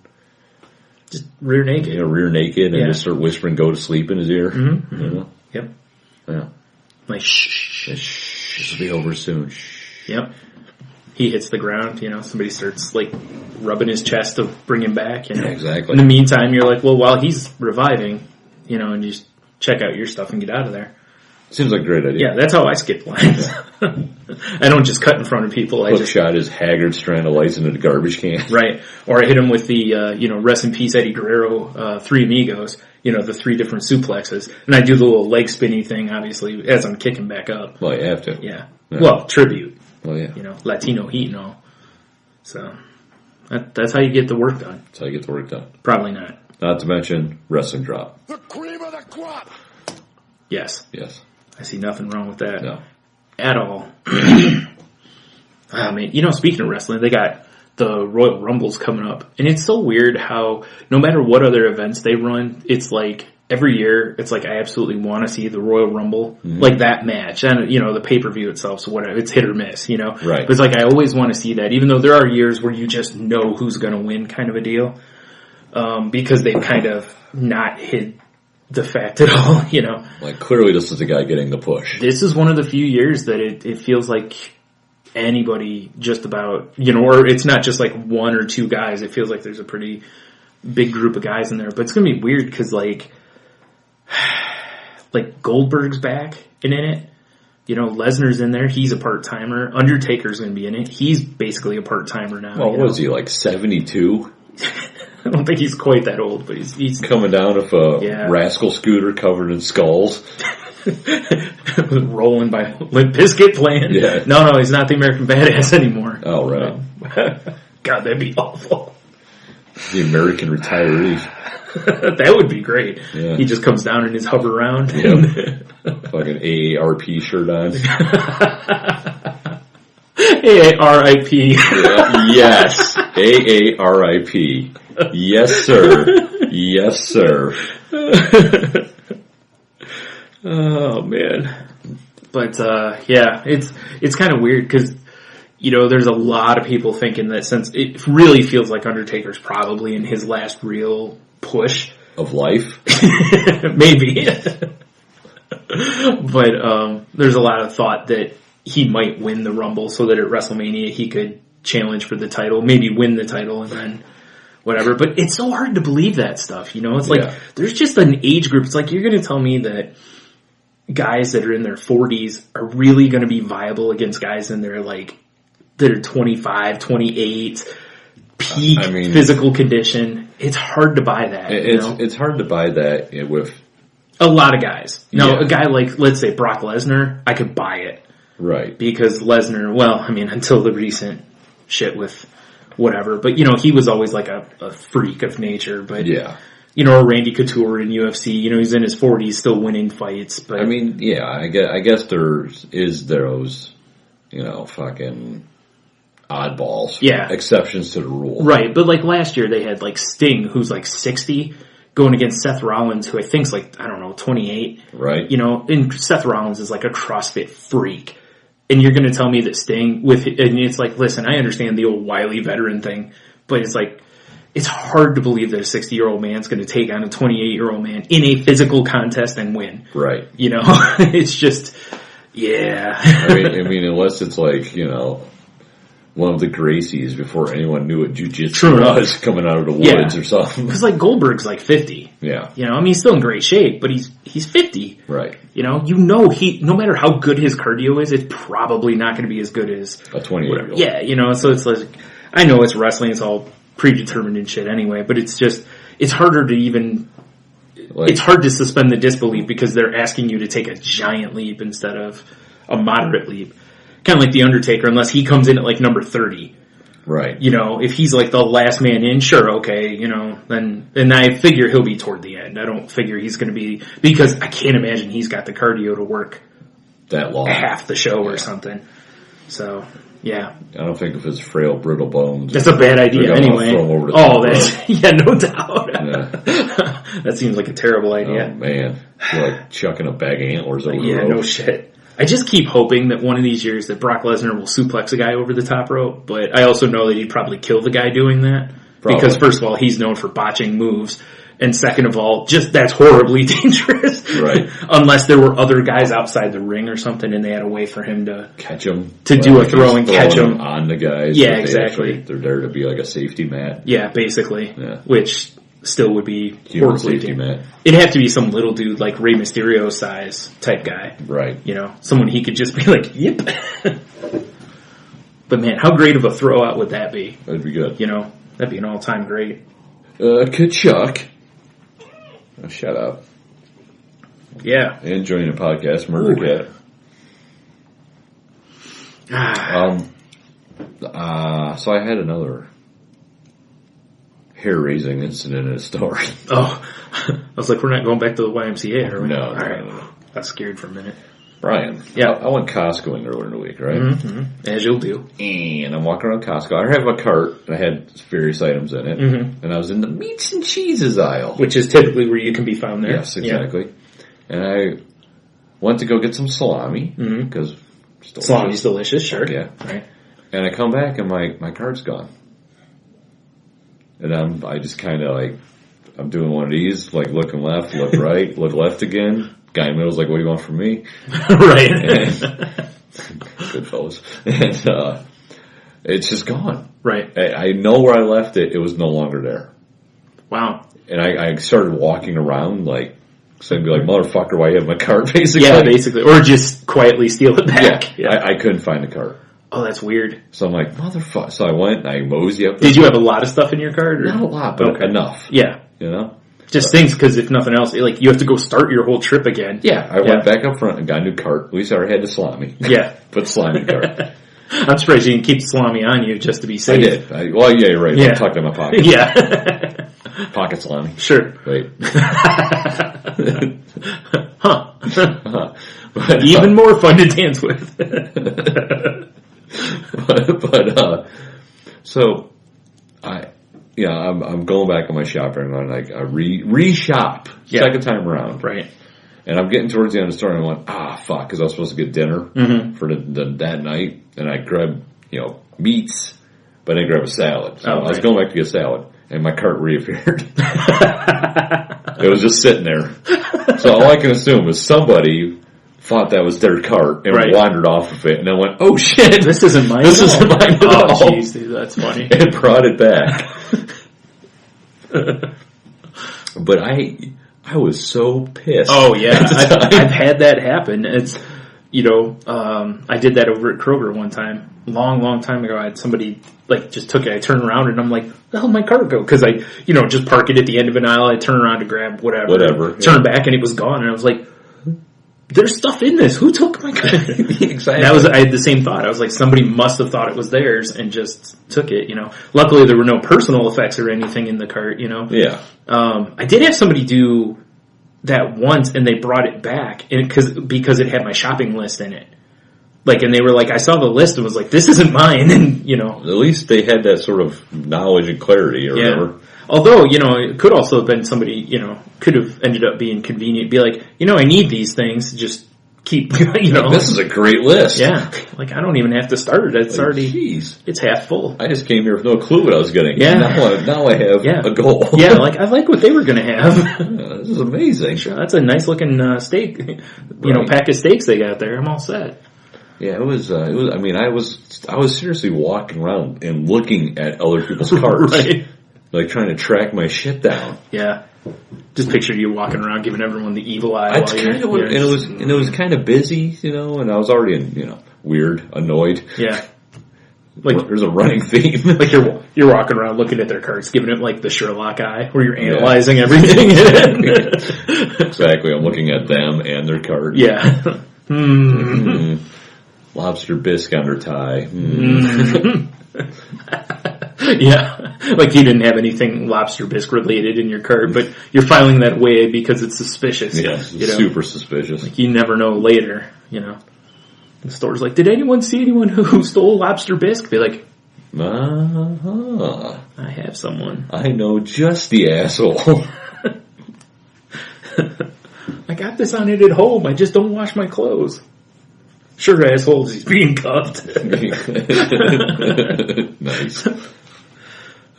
just rear naked. Rear naked and just start whispering "go to sleep" in his ear. Mm-hmm. Yep. Yeah. Like shh. This will be over soon. Shh. Yep. He hits the ground. Somebody starts like rubbing his chest to bring him back. Yeah, exactly. In the meantime, you're like, well, while he's reviving, and you just check out your stuff and get out of there. Seems like a great idea. Yeah, that's how I skip lines. I don't just cut in front of people. I just shot his haggard strand of lights into the garbage can. Right. Or I hit him with the, rest in peace Eddie Guerrero, Three Amigos, the 3 different suplexes. And I do the little leg spinny thing, obviously, as I'm kicking back up. Well, you have to. Yeah. Well, tribute. Well, yeah. Latino heat and all. So, that's how you get the work done. That's how you get the work done. Probably not. Not to mention wrestling drop. The cream of the crop. Yes. I see nothing wrong with that. No. At all. I mean, speaking of wrestling, they got the Royal Rumbles coming up. And it's so weird how no matter what other events they run, it's like every year, it's like I absolutely want to see the Royal Rumble, like that match. And, the pay-per-view itself, so whatever, it's hit or miss, Right. But it's like I always want to see that, even though there are years where you just know who's going to win kind of a deal. Because they've kind of not hid the fact at all, Like, clearly this is the guy getting the push. This is one of the few years that it feels like anybody just about, or it's not just like 1 or 2 guys. It feels like there's a pretty big group of guys in there. But it's going to be weird because like Goldberg's back and in it. Lesnar's in there. He's a part-timer. Undertaker's going to be in it. He's basically a part-timer now. Well, what is he, like 72? I don't think he's quite that old, but he's coming down with a rascal scooter covered in skulls. Rolling by Limp Bizkit playing. Yeah. No, he's not the American Badass anymore. Oh, right. God, that'd be awful. The American retiree. That would be great. Yeah. He just comes down in his hover round. Yep. Fucking AAR.I.P shirt on. AAR.I.P. Yes. AAR.I.P. Yes, sir. Yes, sir. Oh, man. But, it's kind of weird because, there's a lot of people thinking that since it really feels like Undertaker's probably in his last real push. Of life? Maybe. But, there's a lot of thought that he might win the Rumble so that at WrestleMania he could challenge for the title, maybe win the title and then whatever. But it's so hard to believe that stuff, It's like, there's just an age group. It's like, you're going to tell me that guys that are in their 40s are really going to be viable against guys in their, that are 25, 28, peak physical condition. It's hard to buy that. It's hard to buy that with a lot of guys. A guy like, let's say, Brock Lesnar, I could buy it. Right. Because Lesnar, until the recent shit with whatever, but he was always like a freak of nature, but or Randy Couture in UFC, he's in his 40s still winning fights, but I guess is those, fucking oddballs. Yeah. Exceptions to the rule. Right, but like last year they had like Sting, who's like 60, going against Seth Rollins, who I think's like, 28. Right. And Seth Rollins is like a CrossFit freak. And you're going to tell me that Sting and it's like, listen, I understand the old wily veteran thing, but it's like, it's hard to believe that a 60-year-old man's going to take on a 28-year-old man in a physical contest and win. Right. You know, it's just, yeah. I mean, unless it's like, you know, one of the Gracies before anyone knew what jiu-jitsu was coming out of the woods or something. Because like Goldberg's like 50. Yeah. You know, I mean, he's still in great shape, but he's 50. Right. You know, no matter how good his cardio is, it's probably not going to be as good as a 28-year-old. Yeah, you know, so it's like, I know it's wrestling, it's all predetermined and shit anyway, but it's just, it's harder to even, it's hard to suspend the disbelief because they're asking you to take a giant leap instead of a moderate leap. Kind of like The Undertaker, unless he comes in at like number 30. Right. You know, if he's like the last man in, sure, okay, you know, then I figure he'll be toward the end. I don't figure he's going to be, because I can't imagine he's got the cardio to work that long. Half the show or something. So, yeah. I don't think of his frail, brittle bones. That's a bad idea anyway. Throw him over the no doubt. Yeah. That seems like a terrible idea. Oh, man. You're like chucking a bag of antlers over the rope. Yeah, no shit. I just keep hoping that one of these years that Brock Lesnar will suplex a guy over the top rope, but I also know that he'd probably kill the guy doing that. Probably. Because first of all, he's known for botching moves, and second of all, just that's horribly dangerous. Right. Unless there were other guys outside the ring or something and they had a way for him to catch him. To do a throw and catch him. On the guys. Yeah, exactly. They're there to be like a safety mat. Yeah, basically. Yeah. Which still would be human safety mat. It'd have to be some little dude like Rey Mysterio size type guy. Right. You know, someone he could just be like, yep. But man, how great of a throw out would that be? That'd be good. You know, that'd be an all time great. Kachuk. Oh, shut up. Yeah. And joining the podcast, Murder Cat. So I had another hair-raising incident in a story. Oh, I was like, we're not going back to the YMCA, are we? No. All right. No. I was scared for a minute. Brian, yeah. I went Costcoing earlier in the week, right? Mm-hmm. As you'll do. And I'm walking around Costco. I have a cart, and I had various items in it. Mm-hmm. And I was in the meats and cheeses aisle. Which is typically where you can be found there. Yes, exactly. Yeah. And I went to go get some salami, because salami's delicious, sure. Yeah. Right. And I come back, and my cart's gone. And I just kind of like, I'm doing one of these, like looking left, look right, look left again. Guy in the middle's like, what do you want from me? Right. Good fellas. And it's just gone. Right. I know where I left it. It was no longer there. Wow. And I started walking around like, so I'd be like, motherfucker, why you have my cart, basically? Yeah, basically. Or just quietly steal it back. Yeah. I couldn't find the cart. Oh, that's weird. So I'm like, motherfucker. So I went and I mosey up. Did you have a lot of stuff in your cart? Or? Not a lot, but enough. Yeah. You know? Just things, because if nothing else, like you have to go start your whole trip again. Yeah, I went back up front and got a new cart. At least I already had the salami. Yeah. Put salami in the cart. I'm surprised you didn't keep the salami on you just to be safe. I did. Well, yeah, you're right. Yeah. I tucked it in my pocket. Yeah. Pocket salami. Sure. Wait. Huh. But, even more fun to dance with. So I'm going back on my shopping and like I re-shop second time around. Right. And I'm getting towards the end of the store and I'm going, fuck, because I was supposed to get dinner for that night. And I grabbed, meats, but I didn't grab a salad. So I was going back to get a salad and my cart reappeared. It was just sitting there. So all I can assume is somebody thought that was their cart and wandered off of it and then went, oh shit, this isn't mine. This isn't mine at all. Oh jeez, dude, that's funny. And brought it back. But I was so pissed. Oh yeah, I've had that happen. It's, I did that over at Kroger one time. Long time ago. I had somebody just took it. I turned around and I'm like, where the hell did my cart go? Because I, just park it at the end of an aisle. I turn around to grab whatever. Turn back and it was gone. And I was like, there's stuff in this. Who took my cart? Exactly. I had the same thought. I was like, somebody must have thought it was theirs and just took it. Luckily there were no personal effects or anything in the cart. Yeah. I did have somebody do that once and they brought it back because it had my shopping list in it. And they were like, I saw the list and was like, this isn't mine. And, At least they had that sort of knowledge and clarity or whatever. Although, it could also have been somebody, could have ended up being convenient. Be like, I need these things. Just keep, you know. This is a great list. Yeah. Like, I don't even have to start it. It's already, jeez. It's half full. I just came here with no clue what I was getting. Yeah. Now I have a goal. Yeah, like, I like what they were going to have. Yeah, this is amazing. Sure, that's a nice looking steak, pack of steaks they got there. I'm all set. Yeah, it was, I mean, I was seriously walking around and looking at other people's carts. Right. Like trying to track my shit down. Yeah. Just picture you walking around giving everyone the evil eye. That's kind of what, and it was kind of busy, and I was already, weird, annoyed. Yeah. Like, there's a running theme. Like you're walking around looking at their carts, giving it like the Sherlock eye, where you're analyzing everything. Exactly. I'm looking at them and their cart. Yeah. Lobster bisque under tie. Yeah, like you didn't have anything lobster bisque related in your cart, but you're filing that away because it's suspicious. Yeah, super suspicious. Like you never know later, The store's like, did anyone see anyone who stole lobster bisque? Be like, I have someone. I know just the asshole. I got this on it at home. I just don't wash my clothes. Sure, asshole, he's being cuffed. Nice.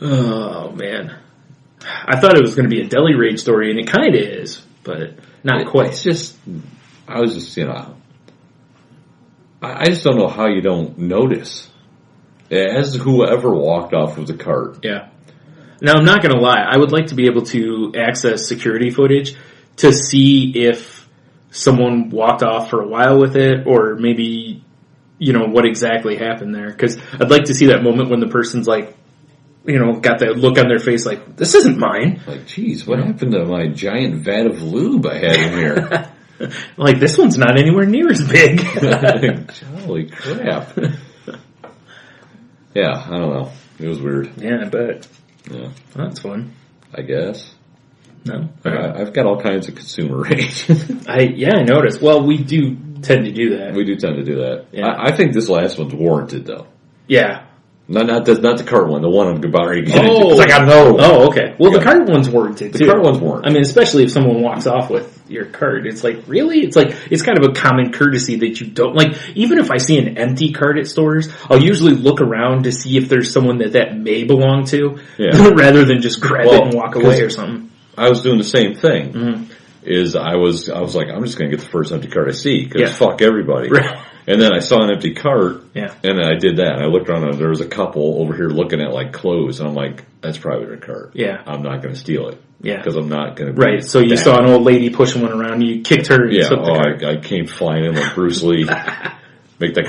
Oh, man. I thought it was going to be a deli raid story, and it kind of is, but not quite. It's just, I was just, I just don't know how you don't notice. As whoever walked off of the cart. Yeah. Now, I'm not going to lie. I would like to be able to access security footage to see if someone walked off for a while with it, or maybe, what exactly happened there. Because I'd like to see that moment when the person's like, got that look on their face like, this isn't mine. Like, geez, what happened to my giant vat of lube I had in here? Like, this one's not anywhere near as big. Holy crap. Yeah, I don't know. It was weird. Yeah, I bet. Yeah. Well, that's fun. I guess. No? I've got all kinds of consumer rage. I noticed. Well, we do tend to do that. We do tend to do that. Yeah. I think this last one's warranted, though. Yeah. Not the cart one, the one I'm about to get into. Oh, Because I got another one. Oh, okay. Well, the cart one's warranted, too. The cart one's warranted. I mean, especially if someone walks off with your cart. It's like, really? It's like, it's kind of a common courtesy that you don't, like, even if I see an empty cart at stores, I'll usually look around to see if there's someone that may belong to, rather than just grab it and walk away or something. I was doing the same thing. Mm-hmm. I was like, I'm just going to get the first empty cart I see, because fuck everybody. Right. And then I saw an empty cart, and then I did that, and I looked around, and there was a couple over here looking at, like, clothes, and I'm like, that's probably their cart. Yeah. I'm not going to steal it. Yeah. Because I'm not going to Right, so you saw an old lady pushing one around, you kicked her, and you took the cart. I came flying in like Bruce Lee. Make that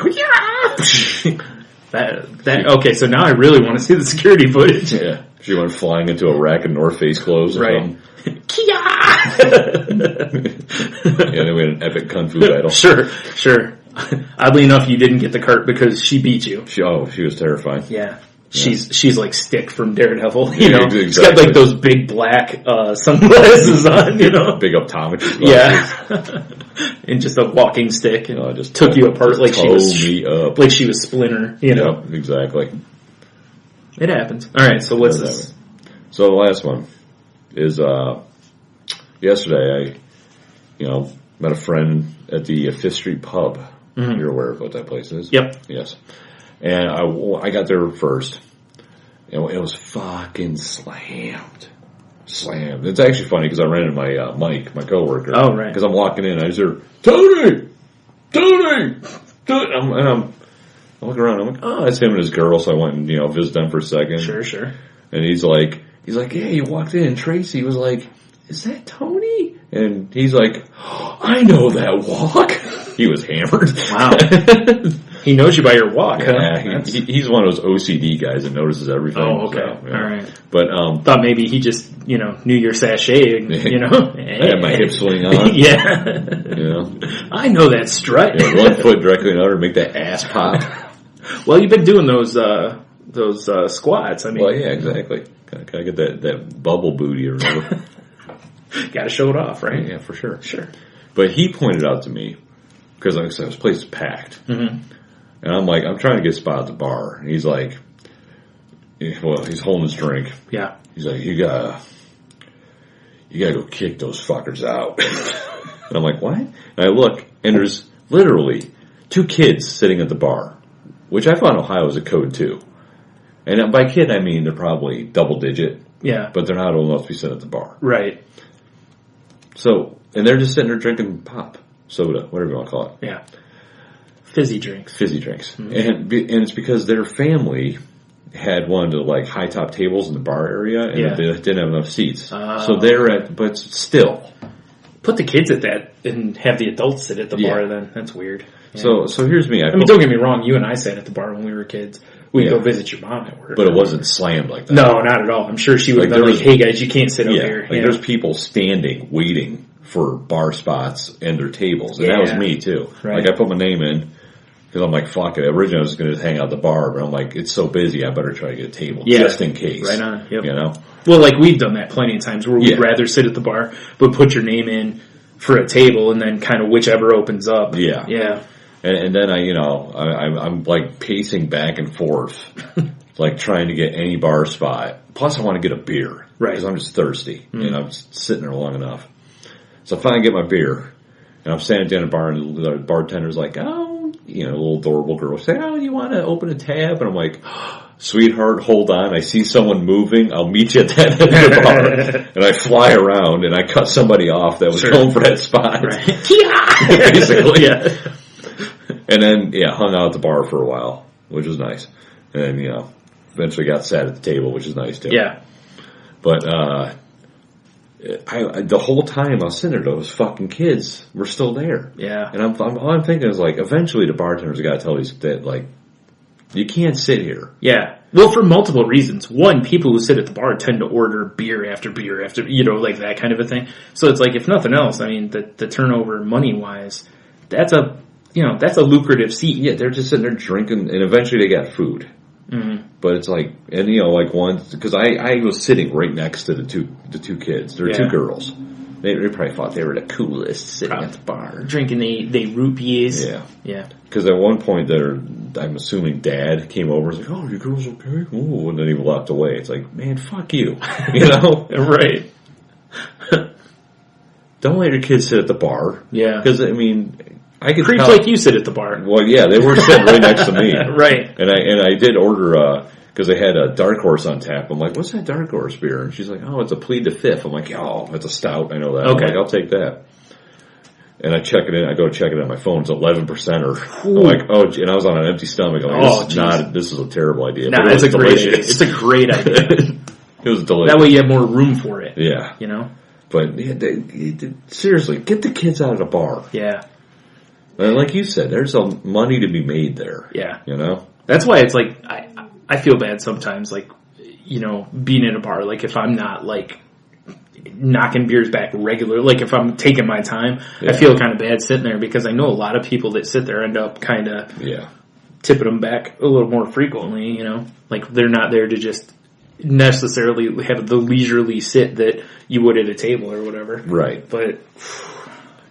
Okay, so now I really want to see the security footage. Yeah. She went flying into a rack of North Face clothes or something. Kia! Then we had an epic kung fu battle. Sure. Oddly enough, you didn't get the cart because she beat you. She was terrifying. Yeah. She's like Stick from Daredevil, Exactly. She's got like those big black sunglasses on, Big optometrist glasses. Yeah. And just a walking stick and just took you apart like she was Splinter, Yep, exactly. It happens. All right, so what's this? So the last one is yesterday I met a friend at the Fifth Street Pub. Mm-hmm. You're aware of what that place is? Yep. Yes. And I got there first. It was fucking slammed. It's actually funny because I ran into my Mike, my coworker. Oh, right. Because I'm walking in, I just hear, Tony! And I'm looking around, I'm like, oh, that's him and his girl, so I went and, visited them for a second. Sure. And he's like, yeah, you walked in, and Tracy was like, is that Tony? And he's like, oh, I know that walk. He was hammered. Wow. He knows you by your walk, huh? Yeah, he's one of those OCD guys that notices everything. Oh, okay. So, all right. But, thought maybe he just, knew your sachet, I had my hip swing on. Yeah. I know that strut. Yeah, one foot directly in order to make that ass pop. Well, you've been doing those squats. I mean, well, yeah, exactly. Gotta get that bubble booty or whatever. Gotta show it off, right? Yeah, for sure. Sure. But he pointed out to me, because like I said, this place is packed. Mm-hmm. And I'm like, I'm trying to get a spot at the bar. And he's like, he's holding his drink. Yeah. He's like, you gotta go kick those fuckers out. And I'm like, what? And I look, and there's literally 2 kids sitting at the bar, which I thought Ohio was a code too. And by kid, I mean they're probably double digit. Yeah. But they're not old enough to be sitting at the bar. Right. So, and they're just sitting there drinking pop, soda, whatever you want to call it. Yeah. Fizzy drinks. Mm-hmm. And it's because their family had one of the like high top tables in the bar area, and they didn't have enough seats. So they're at, but still. Put the kids at that and have the adults sit at the bar then. That's weird. Yeah. So here's me. I mean, don't get me wrong. You and I sat at the bar when we were kids. We'd go visit your mom at work. But it wasn't slammed like that. No, not at all. I'm sure she would have been like, hey guys, you can't sit up here. Like there's people standing, waiting for bar spots and their tables. And that was me too. Right. Like I put my name in because I'm like, fuck it. Originally I was going to hang out at the bar, but I'm like, it's so busy, I better try to get a table just in case. Right on. Yep. You know? Well, like we've done that plenty of times where we'd rather sit at the bar, but put your name in for a table and then kind of whichever opens up. Yeah. Yeah. And then I'm like pacing back and forth, like trying to get any bar spot. Plus I want to get a beer. Right. Because I'm just thirsty. And I'm just sitting there long enough. So I finally get my beer. And I'm standing down at the bar and the bartender's like, oh, a little adorable girl say, oh, you want to open a tab? And I'm like, sweetheart, hold on. I see someone moving. I'll meet you at that end of the bar. And I fly around and I cut somebody off that was going for that spot. Right. Basically. Yeah. And then, hung out at the bar for a while, which was nice. And then, eventually got sat at the table, which is nice too. Yeah. But, the whole time I was sitting there, those fucking kids were still there. Yeah. And all I'm thinking is like, eventually the bartender's got to tell these that like, you can't sit here. Yeah. Well, for multiple reasons. One, people who sit at the bar tend to order beer after beer after, like that kind of a thing. So it's like, if nothing else, I mean, the turnover money-wise, that's a lucrative seat. Yeah, they're just sitting there drinking, and eventually they got food. Mm-hmm. But it's like, and like one, because I was sitting right next to the two kids. There were 2 girls. They probably thought they were the coolest sitting at the bar. Drinking they root beers. Yeah. Yeah. Because at one point I'm assuming dad came over and was like, oh, your girl's okay? Ooh, and then he walked away. It's like, man, fuck you. Right. Don't let your kids sit at the bar. Yeah. Because, I mean, I could creeps tell. Like you sit at the bar. Well, yeah, they were sitting right next to me. Right. And I did order, because they had a Dark Horse on tap. I'm like, what's that Dark Horse beer? And she's like, oh, it's a Plead the Fifth. I'm like, oh, it's a stout. I know that. Okay. I'm like, I'll take that. And I check it in. I go check it on my phone. It's 11%. I'm like, oh, and I was on an empty stomach. I'm like, this is a terrible idea. Nah, it's a great idea. It was delicious. That way you have more room for it. Yeah. But seriously, get the kids out of the bar. Yeah. And like you said, there's money to be made there. Yeah. That's why it's like, I feel bad sometimes, like, being in a bar, like if I'm not like knocking beers back regular, like if I'm taking my time, I feel kind of bad sitting there because I know a lot of people that sit there end up kind of tipping them back a little more frequently, like they're not there to just necessarily have the leisurely sit that you would at a table or whatever. Right. But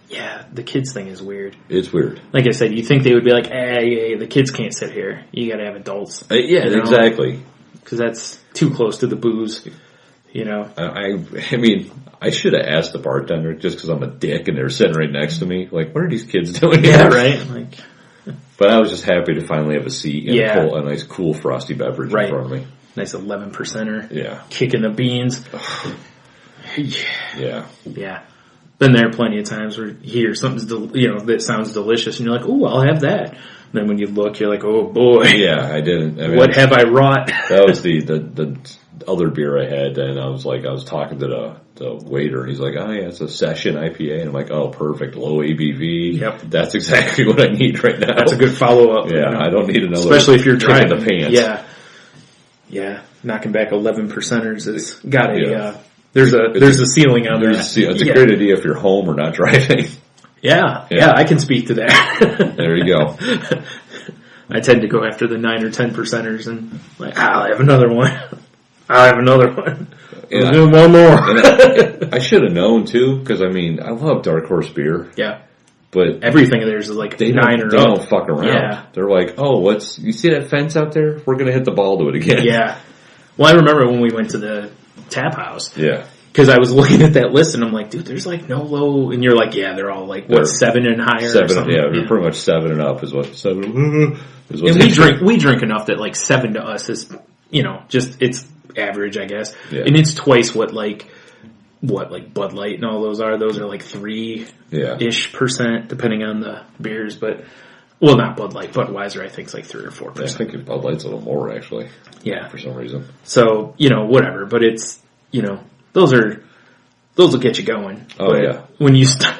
yeah, the kids thing is weird. It's weird. Like I said, you think they would be like, the kids can't sit here. You got to have adults. Exactly. Because that's too close to the booze, I mean, I should have asked the bartender just because I'm a dick and they're sitting right next to me. Like, what are these kids doing here? Yeah, right. Like, but I was just happy to finally have a seat and a nice, cool, frosty beverage in front of me. Nice 11%er. Yeah. Kicking the beans. Yeah. Yeah. Been there plenty of times where you hear something, that sounds delicious and you're like, oh, I'll have that. And then when you look, you're like, oh boy. Yeah, I didn't. I mean, what have I wrought? That was the other beer I had, and I was talking to the waiter, and he's like, oh yeah, it's a session IPA, and I'm like, oh perfect, low ABV. Yep. That's exactly what I need right now. That's a good follow-up. Yeah, I don't need another. Especially if you're trying the pants. Yeah. Yeah. Knocking back 11%ers has got a, there's a ceiling on that. It's a great idea if you're home or not driving. Yeah, I can speak to that. There you go. I tend to go after the 9 or 10%ers and like, I'll have another one. I'll have another one. Yeah. Do one more. I should have known too, because I mean, I love Dark Horse beer. Yeah. But everything of theirs is like 9 or up. They don't fuck around. Yeah. They're like, oh, you see that fence out there? We're going to hit the ball to it again. Yeah. Well, I remember when we went to the tap house. Yeah. Because I was looking at that list and I'm like, dude, there's like no low, and you're like, yeah, they're all like what, 7 and higher. 7, or something? yeah, pretty much 7 and up is what 7. Is what And we drink enough that like 7 to us is, just it's average, I guess, and it's twice what like Bud Light and all those are. Those are like 3-ish% depending on the beers, but. Well, not Bud Light. Budweiser, I think, is like 3 or 4%. I think Bud Light's a little more, actually. Yeah. For some reason. So, whatever. But it's, those will get you going. Oh, but yeah. When you start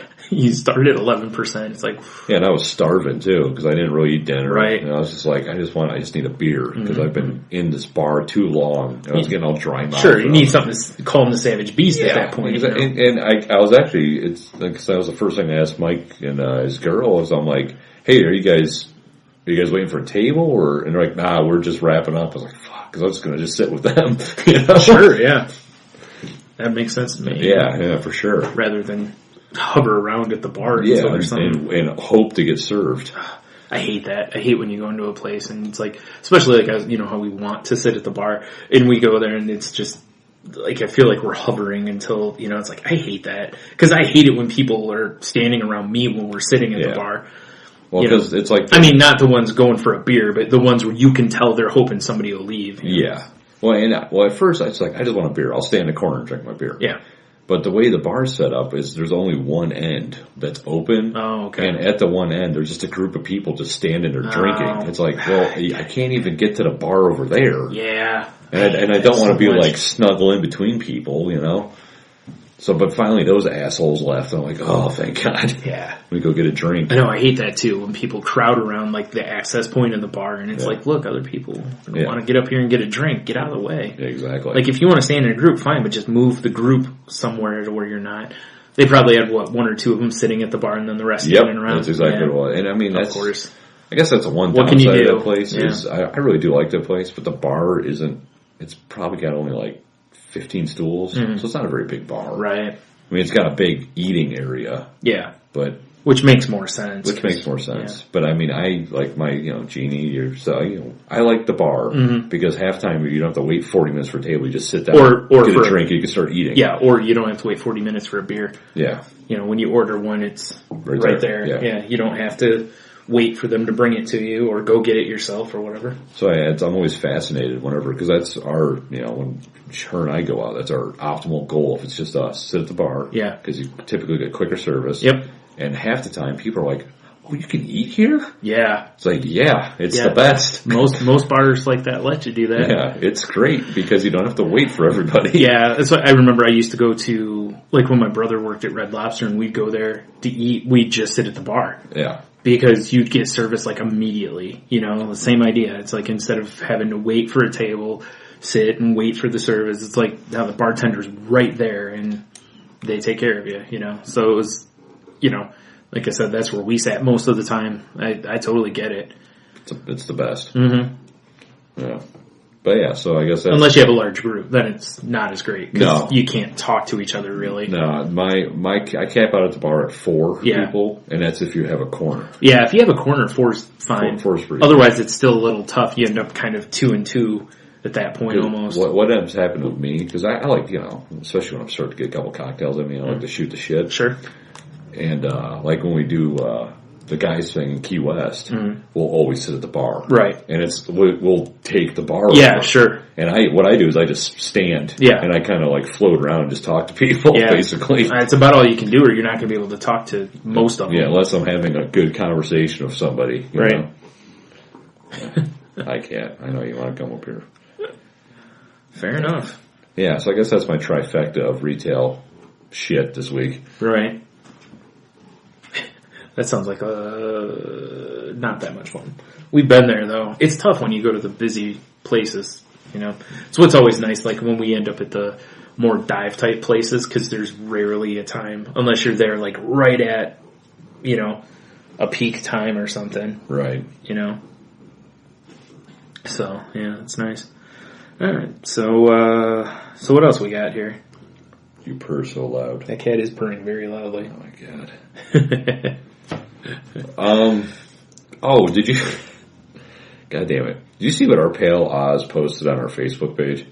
at 11%, it's like... Yeah, and I was starving, too, because I didn't really eat dinner. Right. And I was just like, I just need a beer, because I've been in this bar too long. I was getting all dry mouth. Sure, you need something to calm the savage beast at that point. And I was actually, it's like, that was the first thing I asked Mike and his girl, was I'm like, hey, are you guys waiting for a table? And they're like, nah, we're just wrapping up. I was like, fuck, because I was going to just sit with them. Sure, yeah. That makes sense to me. Yeah, for sure. Rather than hover around at the bar or something. And hope to get served. I hate that. I hate when you go into a place and it's like, especially like, how we want to sit at the bar and we go there and it's just, like, I feel like we're hovering until, it's like, I hate that. Because I hate it when people are standing around me when we're sitting at the bar. Well, because it's like... not the ones going for a beer, but the ones where you can tell they're hoping somebody will leave. Yeah. Well, at first I was like, I just want a beer. I'll stay in the corner and drink my beer. Yeah. But the way the bar's set up is there's only one end that's open. Oh, okay. And at the one end, there's just a group of people just standing there drinking. It's like, well, I can't even get to the bar over there. Yeah. And I don't want to be like snuggle in between people, So, but finally those assholes left. And I'm like, oh, thank God. Yeah. We go get a drink. I know, I hate that too, when people crowd around like the access point in the bar and it's like, look, other people want to get up here and get a drink. Get out of the way. Yeah, exactly. Like if you want to stand in a group, fine, but just move the group somewhere to where you're not. They probably had, 1 or 2 of them sitting at the bar and then the rest standing around. That's exactly what it was. And I mean, that's... Of course. I guess that's the one what can you downside do? of that place is I really do like that place, but the bar isn't... It's probably got only like 15 stools, so it's not a very big bar. Right. I mean, it's got a big eating area. Yeah. But... Which makes more sense. Yeah. But I mean, I like my, Jeannie, I like the bar because halftime you don't have to wait 40 minutes for a table. You just sit down, or get a drink, you can start eating. Yeah, or you don't have to wait 40 minutes for a beer. Yeah. When you order one, it's right there. Yeah, you don't have to wait for them to bring it to you or go get it yourself or whatever. So I'm always fascinated because that's our, when her and I go out, that's our optimal goal. If it's just us, sit at the bar. Yeah. Because you typically get quicker service. Yep. And half the time people are like, oh, you can eat here? Yeah. It's like, it's the best. Most bars like that let you do that. Yeah, it's great because you don't have to wait for everybody. Yeah, that's what I remember. I used to go to, like when my brother worked at Red Lobster and we'd go there to eat, we'd just sit at the bar. Yeah. Because you'd get service like immediately, the same idea. It's like instead of having to wait for a table, sit and wait for the service, it's like now the bartender's right there and they take care of you, So it was, like I said, that's where we sat most of the time. I totally get it. It's the best. Mm-hmm. Yeah. But yeah, so I guess that's... Unless you have a large group, then it's not as great. No. You can't talk to each other really. No, I cap out at the bar at 4 people, and that's if you have a corner. Yeah, if you have a corner, 4's fine. 4's pretty Otherwise, it's still a little tough. You end up kind of 2 and 2 at that point almost. What ends up happening with me, because I like, especially when I'm starting to get a couple cocktails in me, I like to shoot the shit. Sure. And like when we do the guys thing in Key West, we'll always sit at the bar. Right. And we'll take the bar Yeah, over. sure. And what I do is I just stand. Yeah. And I kind of like float around and just talk to people, basically. It's about all you can do or you're not going to be able to talk to most of them. Yeah, unless I'm having a good conversation with somebody. You right. know? I can't. I know you want to come up here. Fair enough. Yeah, so I guess that's my trifecta of retail shit this week. Right. That sounds like not that much fun. We've been there though. It's tough when you go to the busy places, It's what's always nice, like when we end up at the more dive type places, because there's rarely a time, unless you're there like right at, a peak time or something. Right. So, yeah, it's nice. Alright, so what else we got here? You purr so loud. That cat is purring very loudly. Oh my god. Did you... God damn it. Did you see what our pal Oz posted on our Facebook page?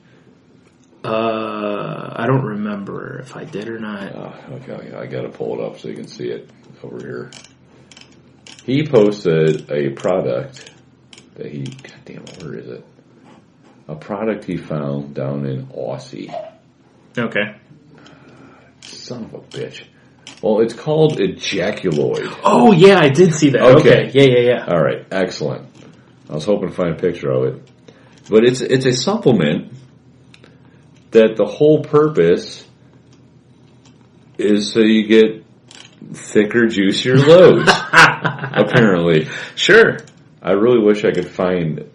I don't remember if I did or not. Okay, I gotta pull it up so you can see it over here. He posted a product that he, goddamn, where is it? A product he found down in Aussie. Okay. Son of a bitch. Well, it's called Ejaculoid. Oh, yeah, I did see that. Okay. Yeah. All right, excellent. I was hoping to find a picture of it. But it's a supplement that the whole purpose is so you get thicker, juicier loads, apparently. Sure. I really wish I could find...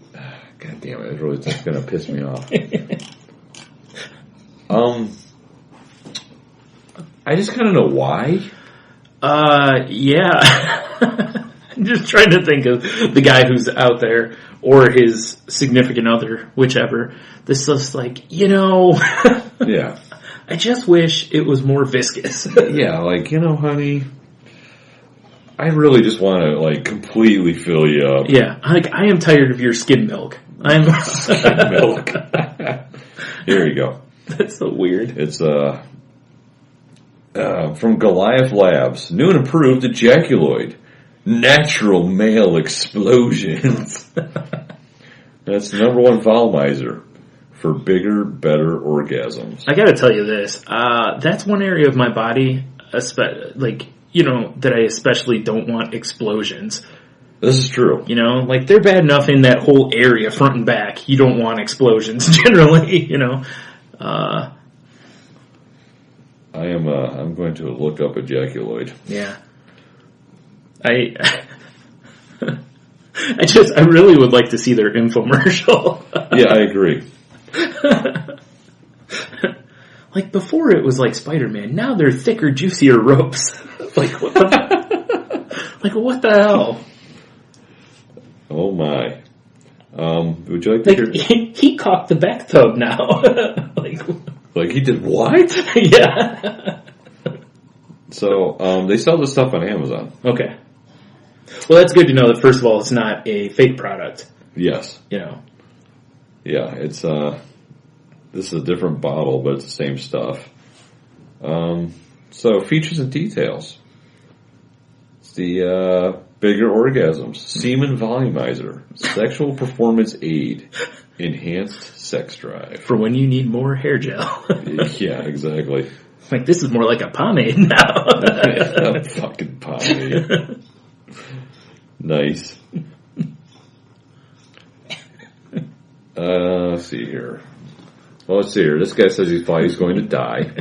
God damn it, it's really just going to piss me off. I just kind of know why. Yeah. I'm just trying to think of the guy who's out there, or his significant other, whichever. This is like, Yeah. I just wish it was more viscous. Yeah, like, honey, I really just want to, like, completely fill you up. Yeah, like, I am tired of your skim milk. Skim milk. Here you go. That's so weird. It's, from Goliath Labs. New and improved Ejaculoid. Natural male explosions. That's the number one volumizer for bigger, better orgasms. I gotta tell you this. That's one area of my body, that I especially don't want explosions. This is true. Like, they're bad enough in that whole area, front and back. You don't want explosions, generally, I'm going to look up Ejaculoid. Yeah. I really would like to see their infomercial. Yeah, I agree. Like, before it was like Spider-Man, now they're thicker, juicier ropes. Like, what the hell? Oh my. Would you like to hear? He cocked the bathtub now. Like he did what? Yeah. So, they sell this stuff on Amazon. Okay. Well, that's good to know that, first of all, it's not a fake product. Yes. Yeah, it's, this is a different bottle, but it's the same stuff. So, features and details. It's the, bigger orgasms, semen volumizer, sexual performance aid, enhanced sex drive. For when you need more hair gel. Yeah, exactly. Like, this is more like a pomade now. A fucking pomade. Nice. Let's see here. Well, let's see here. This guy says he thought he's going to die.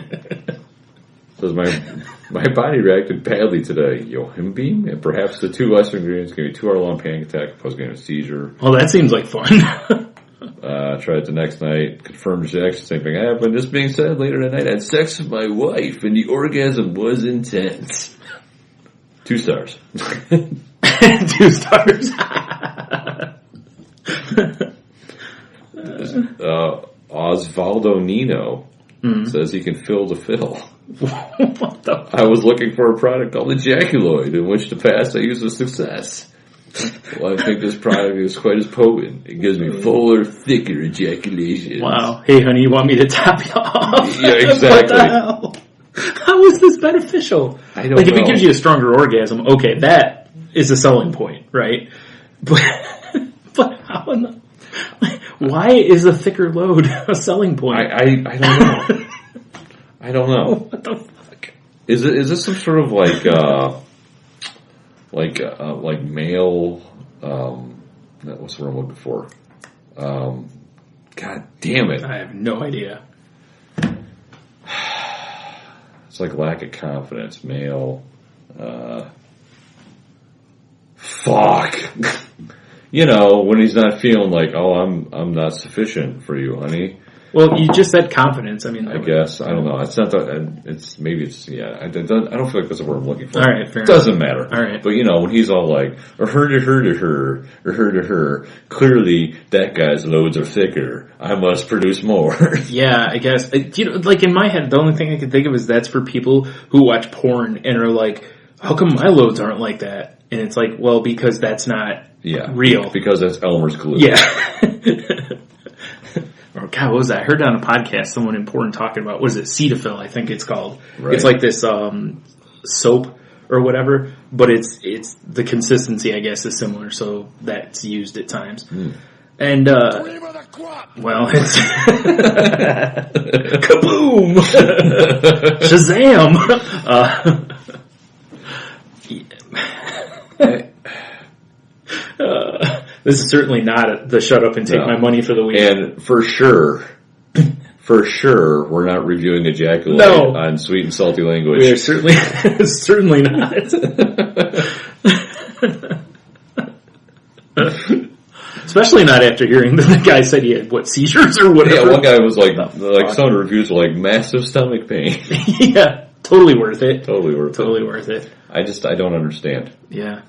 Says my body reacted badly today. Him beam, and perhaps the two lesser ingredients gave me a 2-hour-long panic attack. I was getting a seizure. Oh, that seems like fun. Tried it the next night. Confirmed rejection. Same thing happened. This being said, later that night I had sex with my wife, and the orgasm was intense. 2 stars. 2 stars. Osvaldo Nino says he can fill the fill. What the fuck? I was looking for a product called Ejaculoid, in which the past I used with success. Well, I think this product is quite as potent. It gives me fuller, thicker ejaculations. Wow. Hey, honey, you want me to top you off? Yeah, exactly. What the hell? How is this beneficial? I don't know. If it gives you a stronger orgasm, okay, that is a selling point, right? But how in the... Why is a thicker load a selling point? I don't know. I don't know. What the fuck? Is this some sort of like male? What's the word I'm looking for? God damn it! I have no idea. It's like lack of confidence, male. Fuck. When he's not feeling like, oh, I'm not sufficient for you, honey. Well, you just said confidence. I mean, I guess I don't know. It's not. It's maybe it's yeah. I don't feel like that's the word I'm looking for. All right, fair enough. Doesn't matter. All right, but when he's all like, or her to her, or her to her, clearly that guy's loads are thicker. I must produce more. Yeah, I guess. Like in my head, the only thing I can think of is that's for people who watch porn and are like, how come my loads aren't like that? And it's like, well, because that's not real. Because that's Elmer's glue. Yeah. Or God, what was that? I heard on a podcast someone important talking about, what is it, Cetaphil, I think it's called. Right. It's like this soap or whatever, but it's the consistency, I guess, is similar, so that's used at times. And, well, it's kaboom! Shazam! This is certainly not the shut up and take my money for the week. And for sure, we're not reviewing Ejaculate on Sweet and Salty Language. We are certainly not. Especially not after hearing that the guy said he had, seizures or whatever. Yeah, one guy was like some of the reviews were like, massive stomach pain. Yeah, totally worth it. Totally worth it. I don't understand. Yeah.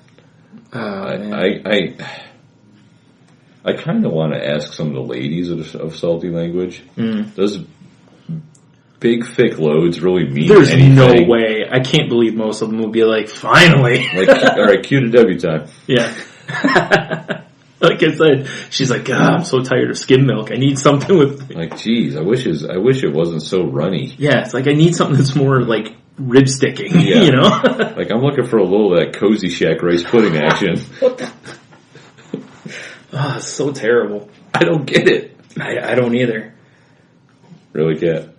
I kind of want to ask some of the ladies of Salty Language, does big, thick loads really mean There's anything? No way. I can't believe most of them will be like, finally. Like, all right, cue to W time. Yeah. Like I said, she's like, God, I'm so tired of skim milk. I need something with... Like, geez, I wish it wasn't so runny. Yeah, it's like I need something that's more like rib sticking, yeah. you know? Like, I'm looking for a little of that Cozy Shack rice pudding action. What the... Oh, it's so terrible. I don't get it. I don't either. Really can't.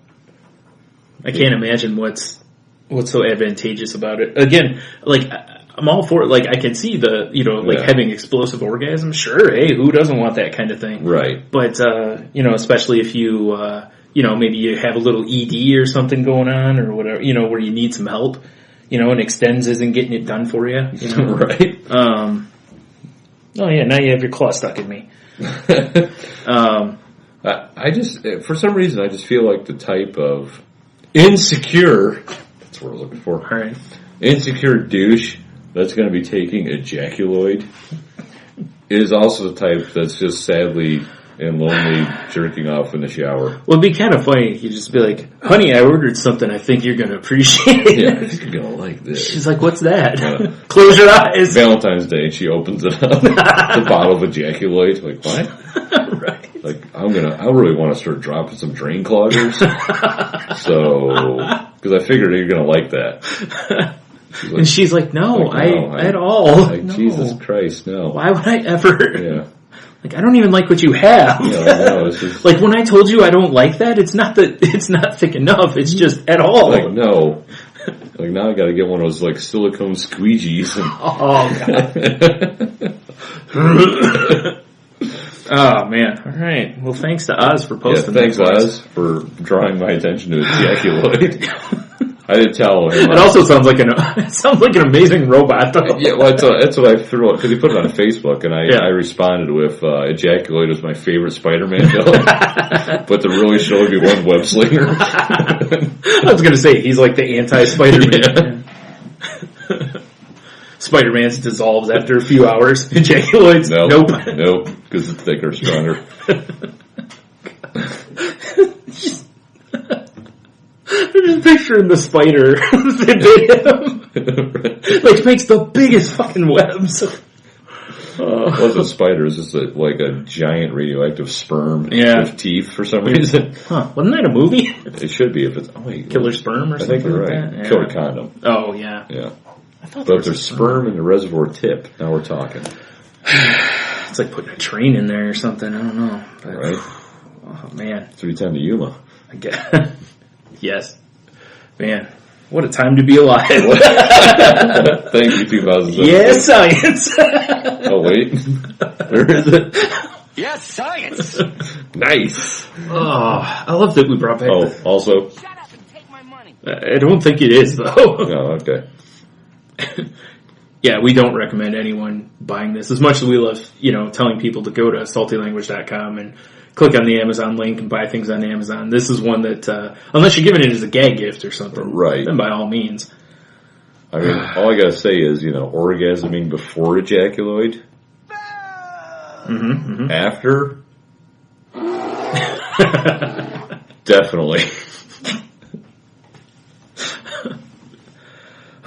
I can't imagine what's so advantageous about it. Again, like, I'm all for it. Like, I can see the, having explosive orgasms. Sure, hey, who doesn't want that kind of thing? Right. But, especially if you, maybe you have a little ED or something going on or whatever, where you need some help, and Extends isn't getting it done for you, Right. Oh yeah, now you have your claw stuck in me. I just, for some reason, I just feel like the type of insecure, that's what we're looking for. All right. Insecure douche that's going to be taking Ejaculoid is also the type that's just sadly and lonely jerking off in the shower. Well, it'd be kind of funny. You'd just be like, honey, I ordered something I think you're going to appreciate. Yeah, I think you're going to like this. She's like, what's that? Close your eyes. Valentine's Day, and she opens it up. The bottle of Ejaculoid. Like, what? Right. Like, I really want to start dropping some drain cloggers. Because I figured you're going to like that. And she's like, no, at all. Like, no. Jesus Christ, no. Why would I ever? Yeah. Like, I don't even like what you have. Yeah, I know, it's just... Like, when I told you I don't like that, it's not that it's not thick enough. It's just at all. Like, no. Like, now I gotta get one of those, like, silicone squeegees. And... Oh, God. Oh, man. All right. Well, thanks to Oz for posting that. Yeah, thanks, Oz, for drawing my attention to Ejaculoid. I didn't tell him. It also sounds like an amazing robot, though. Yeah, well, that's what I threw out, because he put it on Facebook, and I responded with, Ejaculoid was my favorite Spider-Man villain, but to really show me one web slinger. I was going to say, he's like the anti-Spider-Man. Yeah. Spider-Man dissolves after a few hours. Ejaculoids? Nope, because it's thicker, stronger. I'm just picturing the spider that bit him. Like, makes the biggest fucking webs. It wasn't a spider, it was just like a giant radioactive sperm with teeth for some reason. Huh. Wasn't that a movie? It should be if it's... Killer Sperm or something. I think you're right. Like that? Killer Condom. Oh, yeah. Yeah. But if there's sperm in the reservoir tip, now we're talking. It's like putting a train in there or something. I don't know. But, right? Oh, man. 3 times the Yuma. I guess. Yes. Man, what a time to be alive. Thank you, 2007. Yes, science. Oh, wait. Where is it? Yes, science. Nice. Oh, I love that we brought back also? Shut up and take my money. I don't think it is, though. Oh, okay. Yeah, we don't recommend anyone buying this. As much as we love, telling people to go to saltylanguage.com and click on the Amazon link and buy things on Amazon. This is one that, unless you're giving it as a gag gift or something, right? Then by all means. I mean, all I gotta say is, orgasming before Ejaculoid. Mm-hmm. After? Definitely.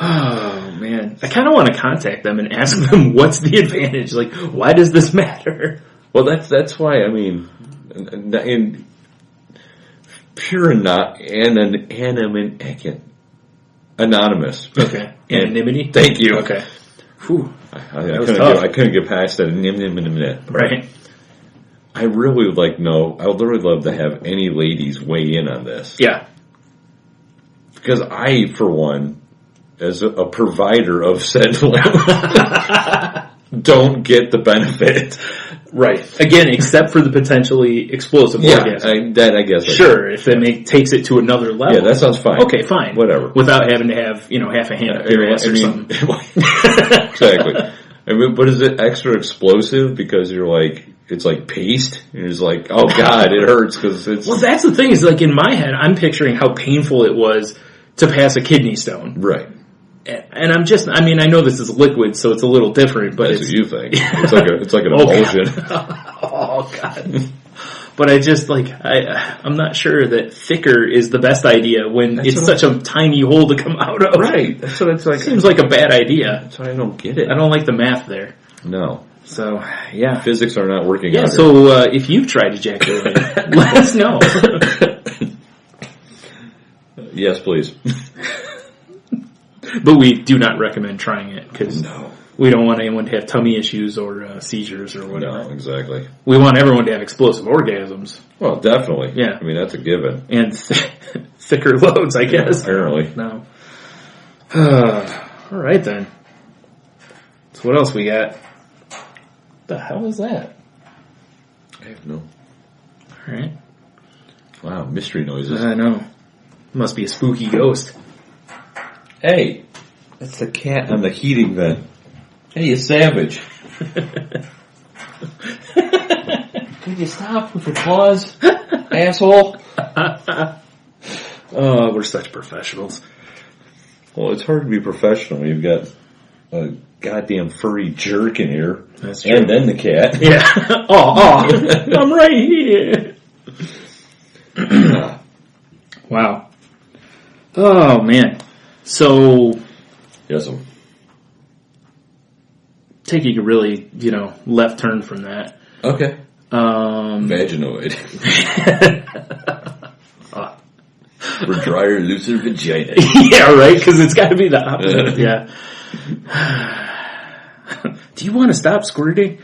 Oh, man. I kind of want to contact them and ask them what's the advantage. Like, why does this matter? Well, that's why, I mean, and pure anonymous. Okay. Anonymity? Thank you. Okay. Whew. I couldn't get past that. Right. I really would like know. I would really love to have any ladies weigh in on this. Yeah. Because I, for one, as a provider of said don't get the benefit. Right. Again, except for the potentially explosive orgasm. I guess. Sure, if it takes it to another level. Yeah, that sounds fine. Okay, fine. Whatever. Without having to have, half a hand up your ass or something. Exactly. I mean, but is it extra explosive because you're like, it's like paste? And it's like, oh God, it hurts because it's... Well, that's the thing is, like, in my head, I'm picturing how painful it was to pass a kidney stone. Right. And I know this is liquid, so it's a little different, but that's what you think. It's like an emulsion. Oh God. But I'm not sure that thicker is the best idea when it's such a tiny hole to come out of. Right. That's what it's like. Seems like a bad idea. That's why I don't get it. I don't like the math there. No. So, yeah. Physics are not working out. Yeah, so if you've tried ejaculating, let us know. Yes, please. But we do not recommend trying it because no. We don't want anyone to have tummy issues or seizures or whatever. No, exactly. We want everyone to have explosive orgasms. Well, definitely. Yeah. I mean, that's a given. And thicker loads, I guess. Apparently. No. All right, then. So what else we got? The hell is that? I have no... All right. Wow, mystery noises. I know. Must be a spooky ghost. Hey, that's the cat on the heating vent. Hey, you savage. Could you stop with your claws, asshole? Oh, we're such professionals. Well, it's hard to be professional when you've got a goddamn furry jerk in here. That's true. And then the cat. Yeah. Oh, I'm right here. Wow. Oh, man. So... Yes, taking a really, left turn from that. Okay. Vaginoid. For drier, looser vagina. Yeah, right? Because it's got to be the opposite. Yeah. Do you want to stop squirting?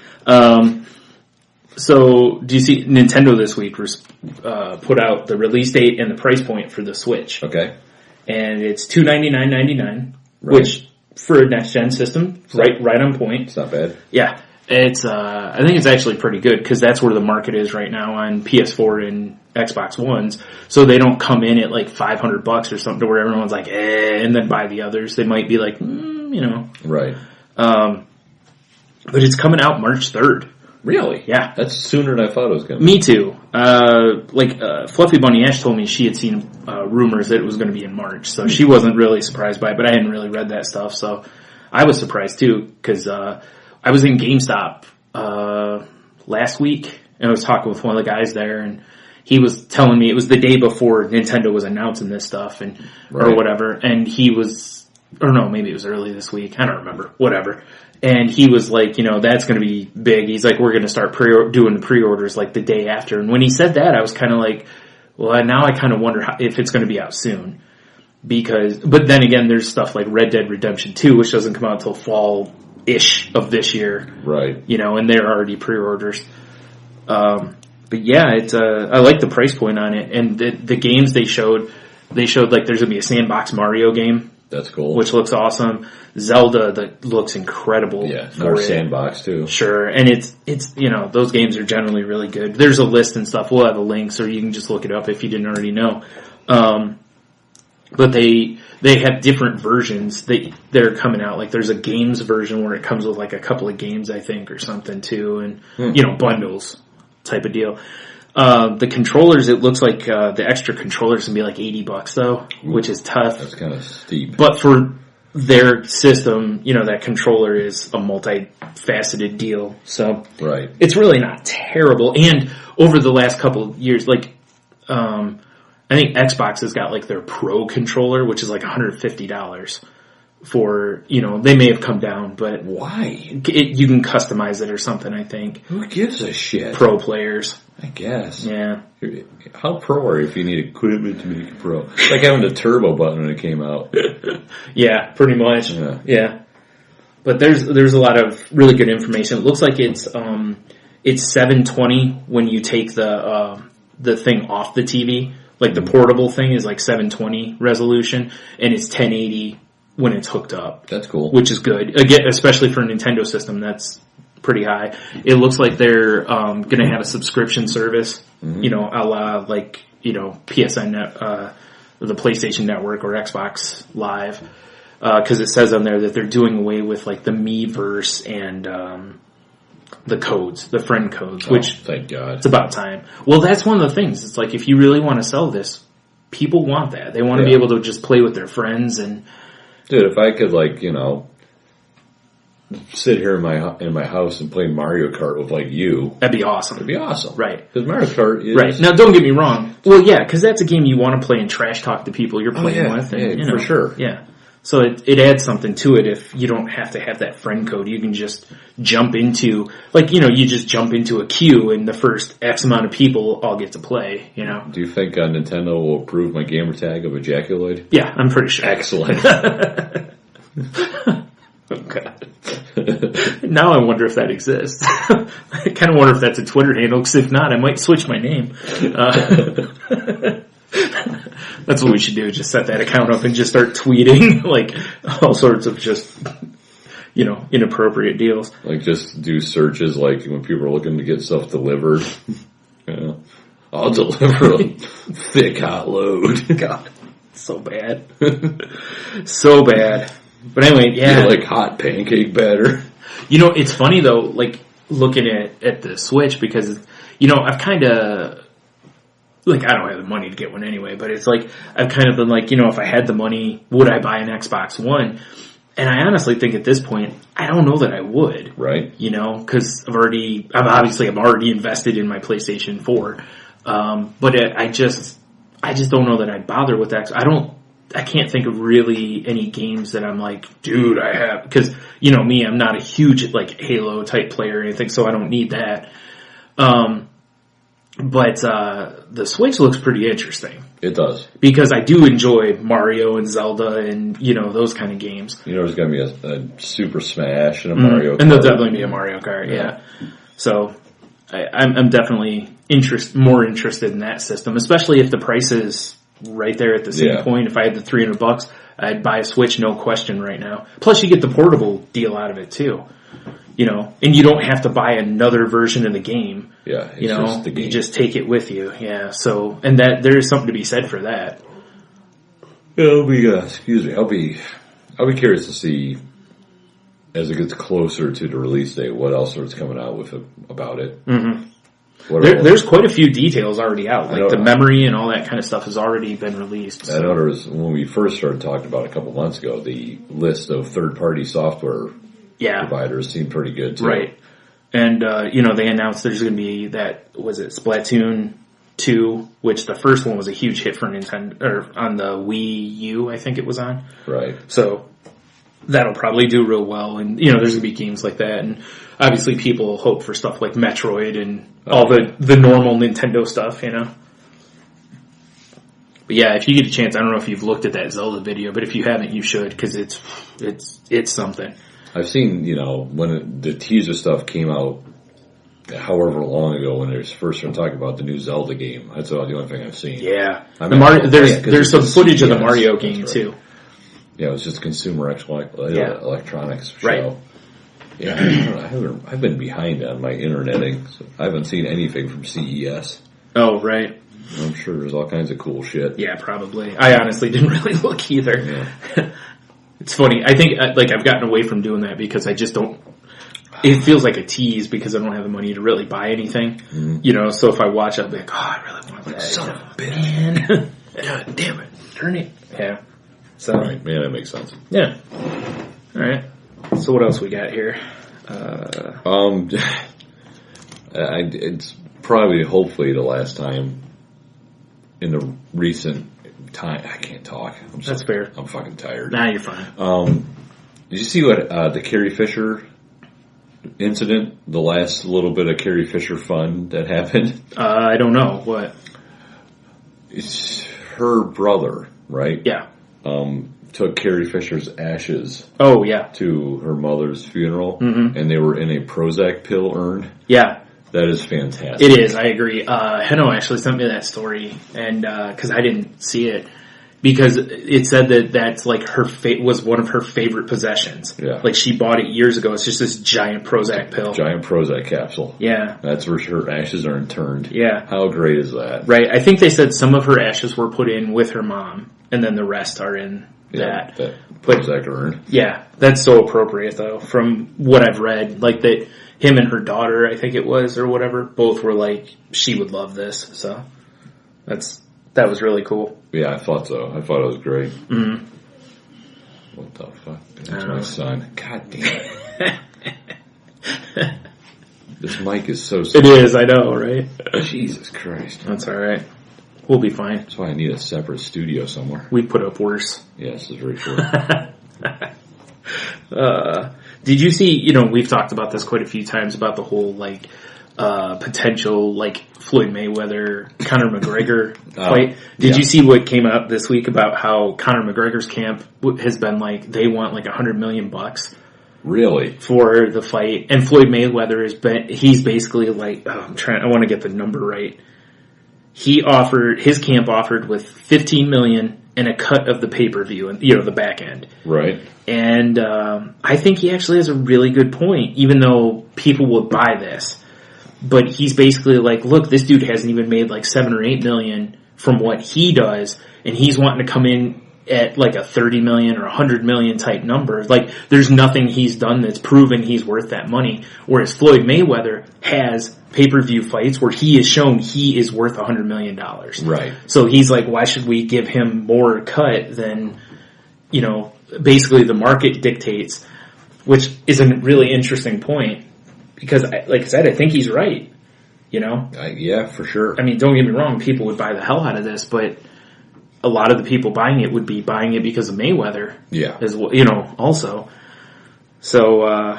So, do you see Nintendo this week put out the release date and the price point for the Switch? Okay. And it's $299.99, right. Which for a next gen system, right on point. It's not bad. Yeah, it's. I think it's actually pretty good because that's where the market is right now on PS4 and Xbox Ones. So they don't come in at like $500 or something to where everyone's like, and then buy the others. They might be like, Right. But it's coming out March 3rd. Really? Yeah. That's sooner than I thought it was going to be. Me too. Fluffy Bunny Ash told me she had seen rumors that it was going to be in March, so she wasn't really surprised by it, but I hadn't really read that stuff, so I was surprised too, because I was in GameStop last week, and I was talking with one of the guys there, and he was telling me it was the day before Nintendo was announcing this stuff, or whatever, and he was, or no, maybe it was early this week, I don't remember, whatever. And he was like, that's going to be big. He's like, we're going to start doing the pre-orders like the day after. And when he said that, I was kind of like, well, now I kind of wonder if it's going to be out soon. But then again, there's stuff like Red Dead Redemption 2, which doesn't come out until fall-ish of this year. Right. And they're already pre-orders. But yeah, I like the price point on it. And the games they showed like there's going to be a sandbox Mario game. That's cool. Which looks awesome. Zelda that looks incredible. Yeah, for sandbox too. Sure, and it's those games are generally really good. There's a list and stuff. We'll have the links, or you can just look it up if you didn't already know. But they have different versions that are coming out. Like there's a games version where it comes with like a couple of games, I think, or something too, and bundles type of deal. The controllers, it looks like the extra controllers can be like $80 though, which is tough. That's kind of steep. But for their system, that controller is a multi-faceted deal. So right. It's really not terrible. And over the last couple of years, like I think Xbox has got like their Pro controller, which is like $150 for, they may have come down, but why? You can customize it or something, I think. Who gives a shit? Pro players. I guess. Yeah. How pro are you if you need equipment to make it pro? It's like having the turbo button when it came out. Yeah, pretty much. Yeah. But there's a lot of really good information. It looks like it's 720 when you take the thing off the TV. Like the portable thing is like 720 resolution, and it's 1080 when it's hooked up. That's cool. Which is good. Again, especially for a Nintendo system, that's pretty high. It looks like they're going to have a subscription service, you know, a la like, you know, PSN, the PlayStation Network or Xbox Live. Because it says on there that they're doing away with like the Miiverse and the codes, the friend codes, which thank God. It's about time. Well, that's one of the things. It's like if you really want to sell this, people want that. They want to be able to just play with their friends and. Dude, if I could like, you know, sit here in my house and play Mario Kart with like you, that'd be awesome. It'd be awesome, right? Because Mario Kart is right. Now, don't get me wrong. Well, yeah, because that's a game you want to play and trash talk the people you're playing with, and, you know, for sure. Yeah. So it adds something to it if you don't have to have that friend code. You can just jump into, like, you know, you just jump into a queue and the first X amount of people all get to play, you know. Do you think Nintendo will approve my gamer tag of Ejaculoid? Yeah, I'm pretty sure. Excellent. Oh, God. Now I wonder if that exists. I kind of wonder if that's a Twitter handle, because if not, I might switch my name. That's what we should do, just set that account up and just start tweeting, like, all sorts of just, you know, inappropriate deals. Like, just do searches, like, when people are looking to get stuff delivered. You know, I'll deliver a thick hot load. God, so bad. So bad. But anyway, yeah. Like hot pancake batter. You know, it's funny, though, like, looking at the Switch, because, you know, I've kind of... Like, I don't have the money to get one anyway, but it's like, I've kind of been like, you know, if I had the money, would I buy an Xbox One? And I honestly think at this point, I don't know that I would. Right. You know, because I'm already invested in my PlayStation 4. But I just don't know that I'd bother with that. I can't think of really any games that I'm like, dude, I have, because, you know me, I'm not a huge, like, Halo type player or anything, so I don't need that. But the Switch looks pretty interesting. It does. Because I do enjoy Mario and Zelda and, you know, those kind of games. You know, there's going to be a Super Smash and a Mario Kart. And there'll definitely be a Mario Kart, yeah. So I'm definitely more interested in that system, especially if the price is right there at the same point. If I had the $300, I'd buy a Switch, no question, right now. Plus, you get the portable deal out of it, too. You know, and you don't have to buy another version of the game. Yeah, it's you know, just the game. You just take it with you. Yeah, so, and that there is something to be said for that. I'll be curious to see as it gets closer to the release date what else is coming out with about it. Mm-hmm. There's quite a few details already out, like the memory and all that kind of stuff has already been released. So. I know there was, when we first started talking about it a couple months ago, the list of third-party software providers seemed pretty good too. Right. And, you know, they announced there's going to be Splatoon 2, which the first one was a huge hit for Nintendo, or on the Wii U, I think it was on. Right. So that'll probably do real well. And, you know, there's going to be games like that. And obviously people hope for stuff like Metroid and all the normal Nintendo stuff, you know. But yeah, if you get a chance, I don't know if you've looked at that Zelda video, but if you haven't, you should, because it's something. I've seen, you know, when the teaser stuff came out, however long ago, when they first started talking about the new Zelda game. That's about the only thing I've seen. Yeah, there's some footage of the Mario game too. Yeah, it was just Consumer Electronics show. Right. Yeah, I've been behind on my interneting. So I haven't seen anything from CES. Oh, right. I'm sure there's all kinds of cool shit. Yeah, probably. I honestly didn't really look either. Yeah. It's funny. I think like I've gotten away from doing that because I just don't. It feels like a tease because I don't have the money to really buy anything. Mm-hmm. You know, so if I watch, I'll be like, oh, I really want that. Son of a bitch. Man. God damn it. Turn it. Yeah. So. Right. Yeah, that makes sense. Yeah. All right. So what else we got here? It's probably, hopefully, the last time in the recent time. I can't talk. That's fair. I'm fucking tired. Nah, you're fine. Did you see what the Carrie Fisher incident, the last little bit of Carrie Fisher fun that happened? I don't know. What? It's her brother, right? Yeah. Took Carrie Fisher's ashes Oh, yeah. to her mother's funeral, Mm-hmm. and they were in a Prozac pill urn. Yeah. That is fantastic. It is, I agree. Heno actually sent me that story, and because I didn't see it, because it said that that's like was one of her favorite possessions. Yeah. Like she bought it years ago. It's just this giant Prozac pill. Giant Prozac capsule. Yeah. That's where her ashes are interned. Yeah. How great is that? Right. I think they said some of her ashes were put in with her mom, and then the rest are in that. That Prozac urn. Yeah. That's so appropriate, though, from what I've read. Like that him and her daughter, I think it was, or whatever, both were like, she would love this. So that was really cool. Yeah, I thought so. I thought it was great. Mm-hmm. What the fuck? That's my son. God damn it. This mic is so It is, I know, right? Jesus Christ. That's alright. We'll be fine. That's why I need a separate studio somewhere. We put up worse. Yeah, this is very true. Did you see, we've talked about this quite a few times about the whole, potential, Floyd Mayweather, Conor McGregor fight. Did you see what came out this week about how Conor McGregor's camp has been they want $100 million Really? for the fight, and Floyd Mayweather he's basically I want to get the number right. His camp offered with $15 million and a cut of the pay-per-view and, the back end. Right. And, I think he actually has a really good point, even though people will buy this. But he's basically look, this dude hasn't even made $7 or $8 million from what he does, and he's wanting to come in at a 30 million or 100 million type number. There's nothing he's done that's proven he's worth that money. Whereas Floyd Mayweather has pay-per-view fights where he has shown he is worth $100 million. Right. So he's why should we give him more cut than, basically the market dictates, which is a really interesting point. Because, like I said, I think he's right. Yeah, for sure. I mean, don't get me wrong, people would buy the hell out of this, but a lot of the people buying it would be buying it because of Mayweather. Yeah. As well, also. So,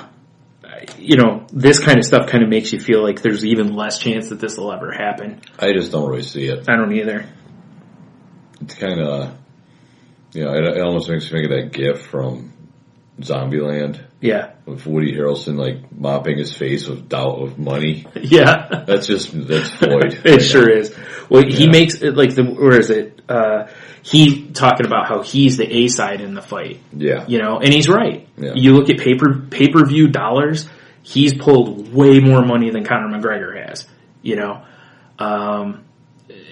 this kind of stuff kind of makes you feel like there's even less chance that this will ever happen. I just don't really see it. I don't either. It's kind of, it almost makes me think of that GIF from Zombieland. Yeah. With Woody Harrelson mopping his face with doubt of money. Yeah. That's Floyd. It sure is. Well, he makes it where is it? He talking about how he's the A side in the fight. Yeah. And he's right. Yeah. You look at pay-per-view dollars, he's pulled way more money than Conor McGregor has.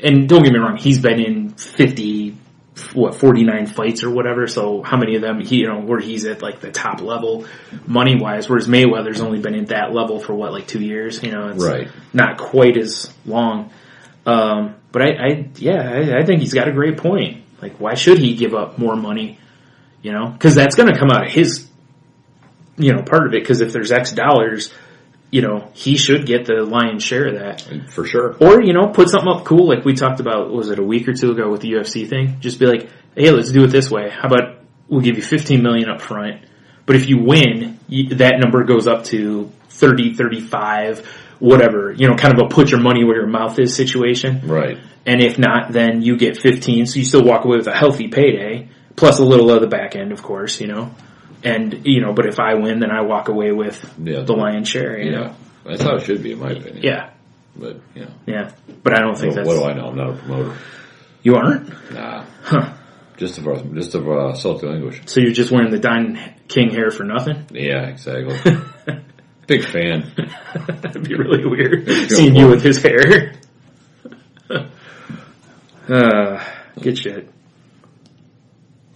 And don't get me wrong, he's been in 49 fights or whatever, so how many of them, where he's at the top level money-wise, whereas Mayweather's only been at that level for 2 years, it's right. Not quite as long. But I think he's got a great point. Why should he give up more money, because that's going to come out of his, part of it, because if there's X dollars, he should get the lion's share of that. For sure. Or, put something up cool like we talked about, was it a week or two ago with the UFC thing? Just be like, hey, let's do it this way. How about we'll give you $15 million up front, but if you win, that number goes up to 30, 35, whatever, kind of a put your money where your mouth is situation. Right. And if not, then you get 15, so you still walk away with a healthy payday, plus a little of the back end, of course, And, but if I win, then I walk away with the lion's share, you know? That's how it should be, in my opinion. Yeah. But, Yeah. But I don't think that's... What do I know? I'm not a promoter. You aren't? Nah. Huh. Just of salty language. So you're just wearing the Don King hair for nothing? Yeah, exactly. Big fan. That'd be really weird, seeing you with his hair. Good shit.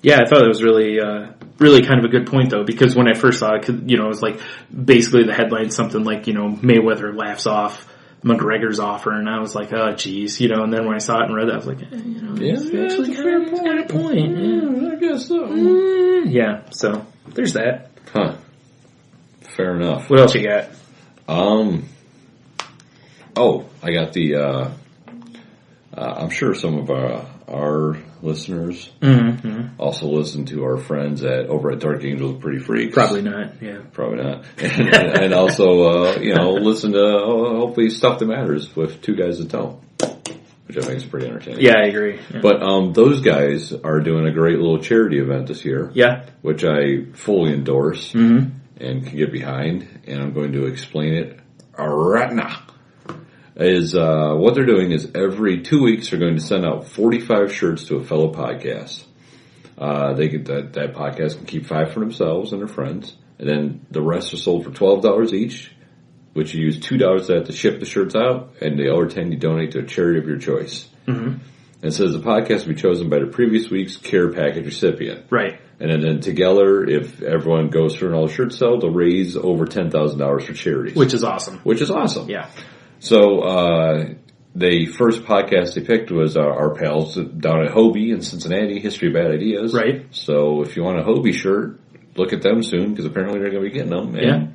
Yeah, I thought it was really kind of a good point, though, because when I first saw it, it was basically the headline something like, Mayweather laughs off McGregor's offer, and I was like, oh, geez, and then when I saw it and read it, I was like, it's actually kind of a point. Yeah, I guess so. Yeah, so there's that. Huh. Fair enough. What else you got? I got the, I'm sure some of our listeners. Mm-hmm. Also listen to our friends over at Dark Angels Pretty Freaks. Probably not, yeah. Probably not. And also, listen to hopefully Stuff That Matters with Two Guys That Don't, which I think is pretty entertaining. Yeah, I agree. Yeah. But those guys are doing a great little charity event this year. Yeah. Which I fully endorse mm-hmm. and can get behind, and I'm going to explain it right now. What they're doing is every 2 weeks they're going to send out 45 shirts to a fellow podcast. That podcast can keep 5 for themselves and their friends, and then the rest are sold for $12 each, which you use $2 that to ship the shirts out, and the other $10 you donate to a charity of your choice. Mm-hmm. And it says the podcast will be chosen by the previous week's care package recipient. Right. And then together, if everyone goes through and all the shirts sell, they'll raise over $10,000 for charities. Which is awesome. Yeah. So, the first podcast they picked was our pals down at Hobie in Cincinnati, History of Bad Ideas. Right. So if you want a Hobie shirt, look at them soon, because apparently they're going to be getting them. And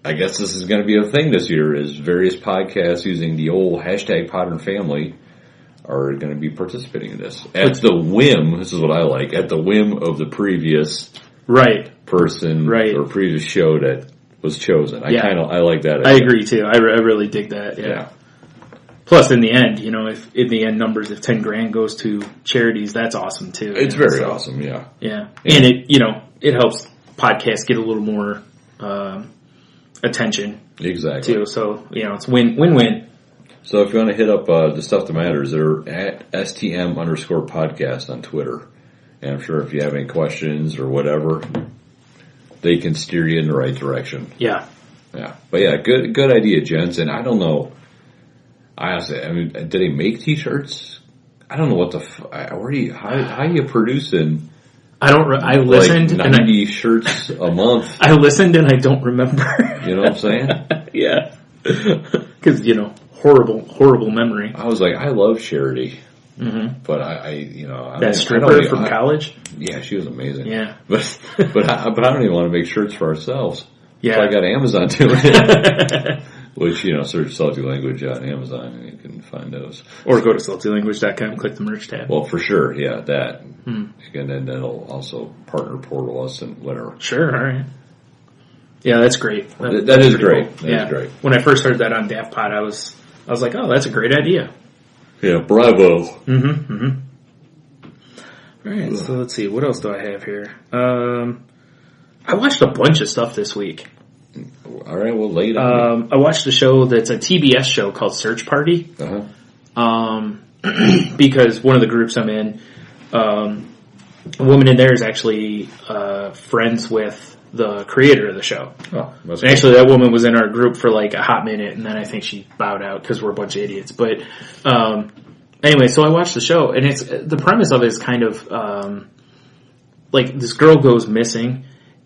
I guess this is going to be a thing this year, is various podcasts using the old hashtag Podern Family are going to be participating in this. At the whim, this is what I like, at the whim of the previous person or previous show that was chosen. I like that. I agree too. I really dig that. Yeah. Plus, in the end, if in the end numbers, if $10,000 goes to charities, that's awesome too. It's very awesome. Yeah. And it helps podcasts get a little more attention. Exactly. Too. So it's win-win. So if you want to hit up the Stuff That Matters, they're at STM_podcast on Twitter, and I'm sure if you have any questions or whatever, they can steer you in the right direction. Yeah. But good idea, gents. And I don't know. Did they make T-shirts? I don't know what how are you producing? I listened 90 shirts a month. I listened and I don't remember. You know what I'm saying? Yeah. Because horrible memory. I was like, I love Charity. Mm-hmm. But that stripper from college. Yeah, she was amazing. Yeah, but I don't even want to make shirts for ourselves. Yeah, so I got Amazon doing it. Which search Salty Language on Amazon and you can find those. Or go to saltylanguage.com, click the merch tab. Well, for sure, yeah, that. And then that'll also partner portal us and whatever. Sure, all right. Yeah, that's great. That is great. Cool. That is great. When I first heard that on Daft Pod, I was like, oh, that's a great idea. Yeah, bravo. Mm-hmm. All right, so let's see. What else do I have here? I watched a bunch of stuff this week. All right, well, lay it on. I watched a show that's a TBS show called Search Party. Because one of the groups I'm in, a woman in there is actually friends with the creator of the show. Oh, that's cool. Actually, that woman was in our group for like a hot minute, and then I think she bowed out because we're a bunch of idiots. But anyway, so I watched the show, and the premise of it is kind of like this girl goes missing,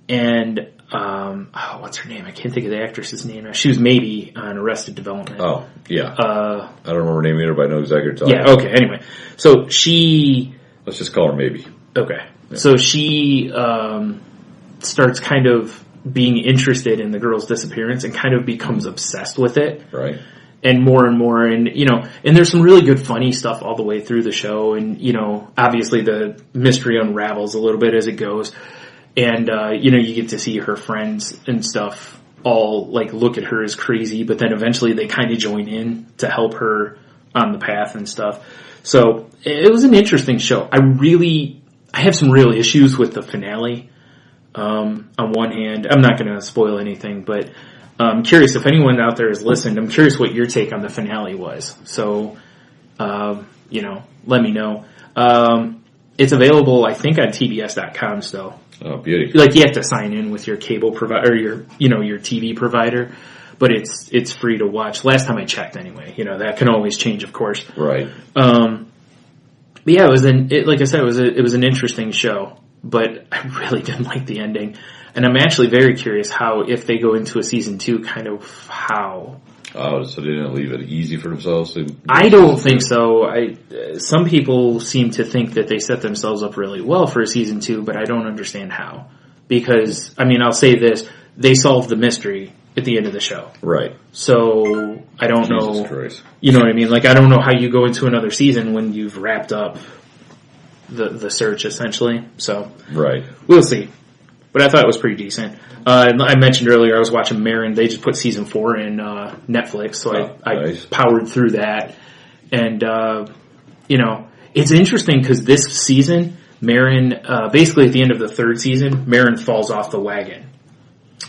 and what's her name? I can't think of the actress's name. She was maybe on Arrested Development. Oh, yeah. I don't remember her name either, but I know exactly what you're talking about. Yeah, okay, anyway. So she... Let's just call her Maybe. Okay. Yeah. So she starts kind of being interested in the girl's disappearance and kind of becomes obsessed with it. Right. And more, and and there's some really good funny stuff all the way through the show, and obviously the mystery unravels a little bit as it goes. And, you get to see her friends and stuff all, like, look at her as crazy, but then eventually they kind of join in to help her on the path and stuff. So, it was an interesting show. I have some real issues with the finale. On one hand, I'm not going to spoil anything, but I'm curious if anyone out there has listened. I'm curious what your take on the finale was. So, let me know. It's available, I think, on TBS.com still. Oh, beauty! Like you have to sign in with your cable provider, or your TV provider, but it's free to watch. Last time I checked, anyway. That can always change, of course. Right. But yeah, like I said, it was an interesting show, but I really didn't like the ending, and I'm actually very curious how, if they go into a season 2, kind of how. Oh, so they didn't leave it easy for themselves? I don't think so. Some people seem to think that they set themselves up really well for a season 2, but I don't understand how. Because, I'll say this, they solved the mystery, at the end of the show. Right. So I don't know. Christ. You know what I mean? Like, I don't know how you go into another season when you've wrapped up the search, essentially. So right. We'll see. But I thought it was pretty decent. I mentioned earlier I was watching Marin. They just put season 4 in Netflix, so I nice. powered through that. And, it's interesting because this season, Marin, basically at the end of the 3rd season, Marin falls off the wagon.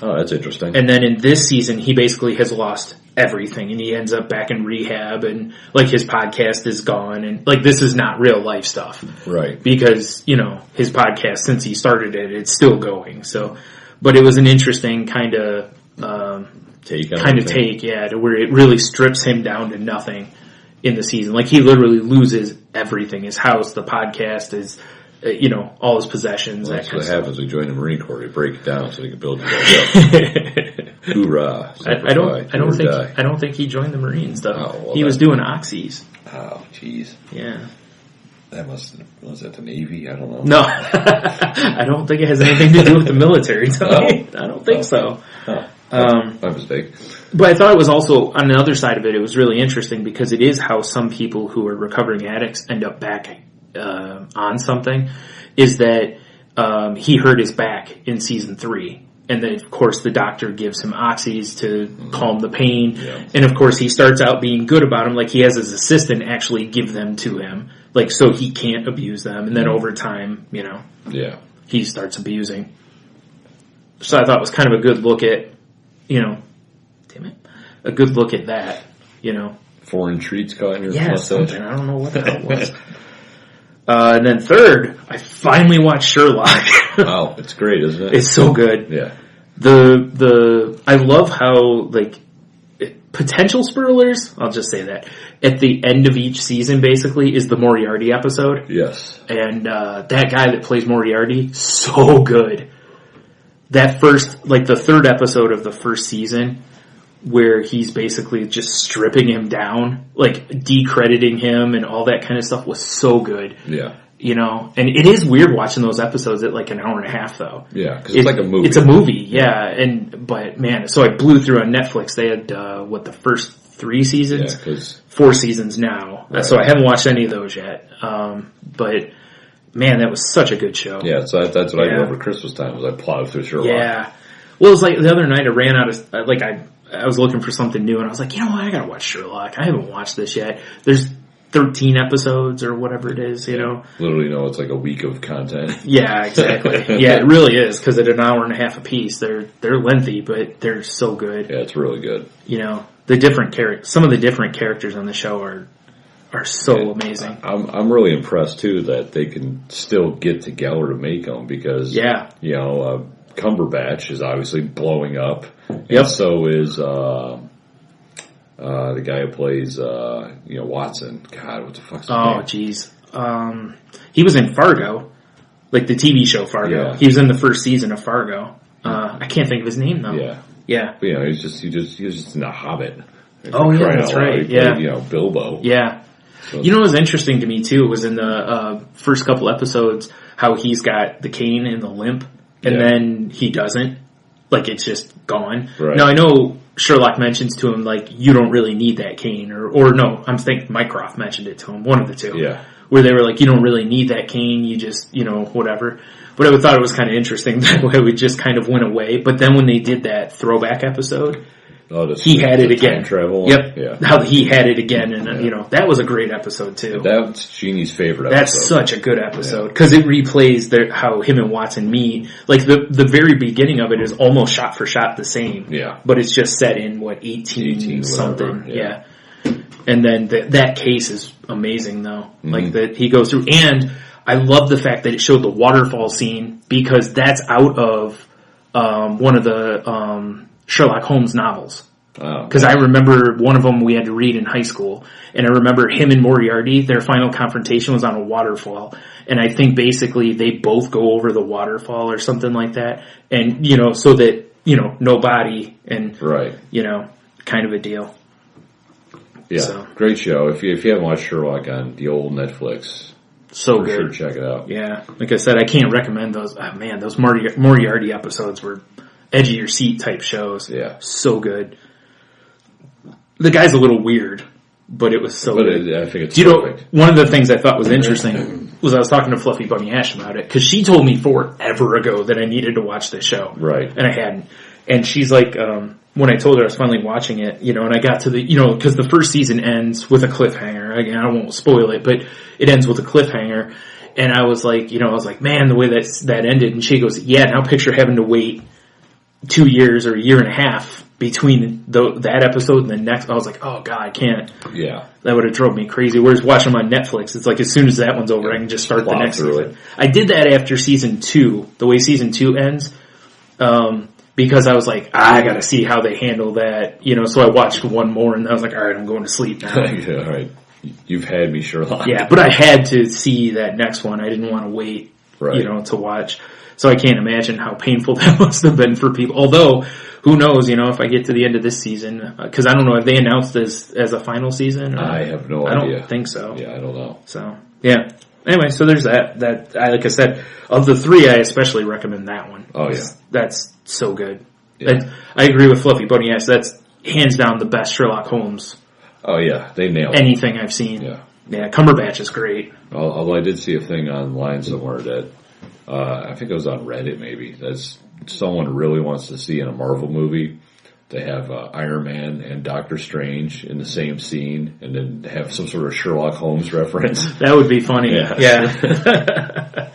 Oh, that's interesting. And then in this season, he basically has lost everything, and he ends up back in rehab, and like his podcast is gone, and like this is not real life stuff, right? Because his podcast, since he started it, it's still going. So, but it was an interesting kind of take, to where it really strips him down to nothing in the season. Like he literally loses everything: his house, the podcast, his all his possessions. Well, that kind of what happens when you join the Marine Corps. They break it down so they can build it back up. Hoorah! I don't think he joined the Marines though. Oh, well, he was doing oxys. Oh, jeez. Yeah. That was that the Navy? I don't know. No, I don't think it has anything to do with the military. I don't think so. My mistake. But I thought it was also, on the other side of it, it was really interesting because it is how some people who are recovering addicts end up back on something, is that he hurt his back in season 3. And then, of course, the doctor gives him oxys to calm the pain. Yeah. And, of course, he starts out being good about them. Like, he has his assistant actually give them to him. Like, so he can't abuse them. And then over time, he starts abusing. So I thought it was kind of a good look at, a good look at that, Foreign treats caught in your mustache? Something. I don't know what the hell it was. And then third, I finally watched Sherlock. Wow, it's great, isn't it? It's so good. Yeah. I love how, potential spoilers, I'll just say that, at the end of each season, basically, is the Moriarty episode. Yes. And that guy that plays Moriarty, so good. That first, the 3rd episode of the first season, where he's basically just stripping him down, decrediting him and all that kind of stuff, was so good. Yeah. And it is weird watching those episodes at an hour and a half though. Yeah, because it's like a movie. It's a movie, yeah. But man, so I blew through on Netflix. They had, the first 3 seasons? Yeah, 4 seasons now. Right. So I haven't watched any of those yet. But man, that was such a good show. Yeah, so that's what I did over Christmas time, was I plowed through Sherlock. Yeah. Well, it was the other night I ran out of, I was looking for something new and I was like, I gotta watch Sherlock. I haven't watched this yet. There's 13 episodes or whatever it is, Literally, it's like a week of content. Yeah, exactly. Yeah, it really is, because at an hour and a half a piece, they're lengthy, but they're so good. Yeah, it's really good. The different some of the different characters on the show are so amazing. I'm really impressed too that they can still get together to make them, because Cumberbatch is obviously blowing up. Yep. And so is the guy who plays Watson. God, what the fuck's his name? Oh, jeez. He was in Fargo, the TV show Fargo. Yeah. He was in the first season of Fargo. I can't think of his name though. Yeah. Yeah. But, he was just in The Hobbit. Oh yeah, that's right. Yeah. Bilbo. Yeah. So, what was interesting to me too was in the first couple episodes how he's got the cane and the limp, and then he doesn't. It's just gone. Right. Now I know Sherlock mentions to him you don't really need that cane, or no, I'm thinking Mycroft mentioned it to him, one of the two. Yeah. Where they were you don't really need that cane, you just whatever. But I thought it was kind of interesting that way it just kind of went away. But then when they did that throwback episode, he had it again. Travel. Yep. Yeah. How he had it again, and that was a great episode too. That's Jeannie's favorite episode. That's such a good episode because it replays how him and Watson meet. The very beginning of it is almost shot for shot the same. Yeah. But it's just set in 18 something. Yeah. And then that case is amazing though. Mm-hmm. That he goes through, and I love the fact that it showed the waterfall scene because that's out of one of the Sherlock Holmes novels. Because I remember one of them we had to read in high school, and I remember him and Moriarty, their final confrontation was on a waterfall, and I think basically they both go over the waterfall or something like that, and so that no body, and right, kind of a deal. Yeah, so. Great show. If you haven't watched Sherlock on the old Netflix, so for good. Sure, check it out. Yeah, like I said, I can't recommend those. Oh, man, those Moriarty episodes were edge of your seat type shows. Yeah. So good. The guy's a little weird, but it was so good. I think it's perfect. One of the things I thought was interesting was I was talking to Fluffy Bunny Ash about it, because she told me forever ago that I needed to watch this show. Right. And I hadn't. And she's like, when I told her I was finally watching it, and I got to the, because the first season ends with a cliffhanger. Again, I won't spoil it, but it ends with a cliffhanger. And I was like, man, the way that ended. And she goes, yeah, now picture having to wait 2 years or a year and a half between that episode and the next. I was like, oh God, I can't. Yeah. That would have drove me crazy. Whereas watching them on Netflix, it's like as soon as that one's over, I can just start the next season. I did that after season 2, the way season 2 ends, because I was like, I gotta see how they handle that, so I watched one more and I was like, alright, I'm going to sleep now. Yeah, all right. You've had me, Sherlock. Yeah, but I had to see that next one. I didn't want to wait, to watch. So I can't imagine how painful that must have been for people. Although, who knows, if I get to the end of this season, because I don't know, have they announced this as a final season? I have no idea. I don't think so. Yeah, I don't know. So, yeah. Anyway, so there's that. Like I said, of the 3, I especially recommend that one. Oh, yeah. That's so good. Yeah. I agree with Fluffy Bunny Ash. That's hands down the best Sherlock Holmes. Oh, yeah. They nailed it. Anything I've seen. Yeah. Yeah, Cumberbatch is great. Although I did see a thing online somewhere that, I think it was on Reddit maybe, that's someone really wants to see in a Marvel movie. They have Iron Man and Doctor Strange in the same scene, and then have some sort of Sherlock Holmes reference. That would be funny. Yeah.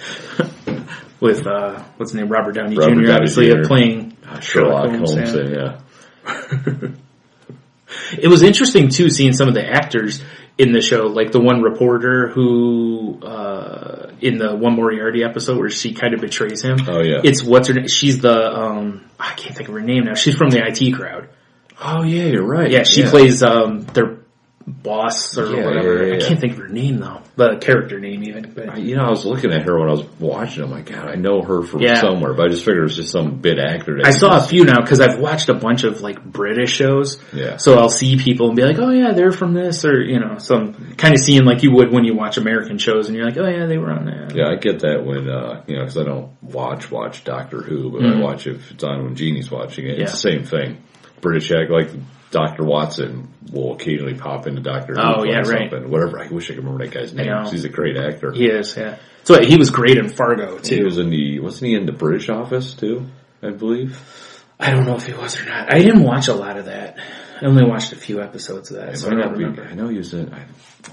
With, what's his name, Robert Downey Jr. obviously playing Sherlock Holmes. Yeah. It was interesting too, seeing some of the actors in the show, like the one reporter who, in the One Moriarty episode where she kind of betrays him. Oh yeah. It's what's her name? She's the, I can't think of her name now. She's from the IT Crowd. Oh yeah, you're right. Yeah, she plays, their boss or whatever. Yeah. I can't think of her name though. The character name even. But. I was looking at her when I was watching. I'm like, God, I know her from somewhere, but I just figured it was just some bit actor. I saw a few now because I've watched a bunch of like British shows. Yeah. So I'll see people and be like, oh yeah, they're from this, or so I'm kind of seeing like you would when you watch American shows and you're like, oh yeah, they were on that. Yeah, I get that when because I don't watch Doctor Who, but I watch if it's on when Jeannie's watching it. It's the same thing. British act like Dr. Watson will occasionally pop into Doctor Who. Oh, yeah, right. Something. Whatever. I wish I could remember that guy's name. He's a great actor. He is, yeah. So he was great in Fargo, too. He was wasn't he in the British Office, too, I believe? I don't know if he was or not. I didn't watch a lot of that. I only watched a few episodes of that, so I don't remember. I know he was in, I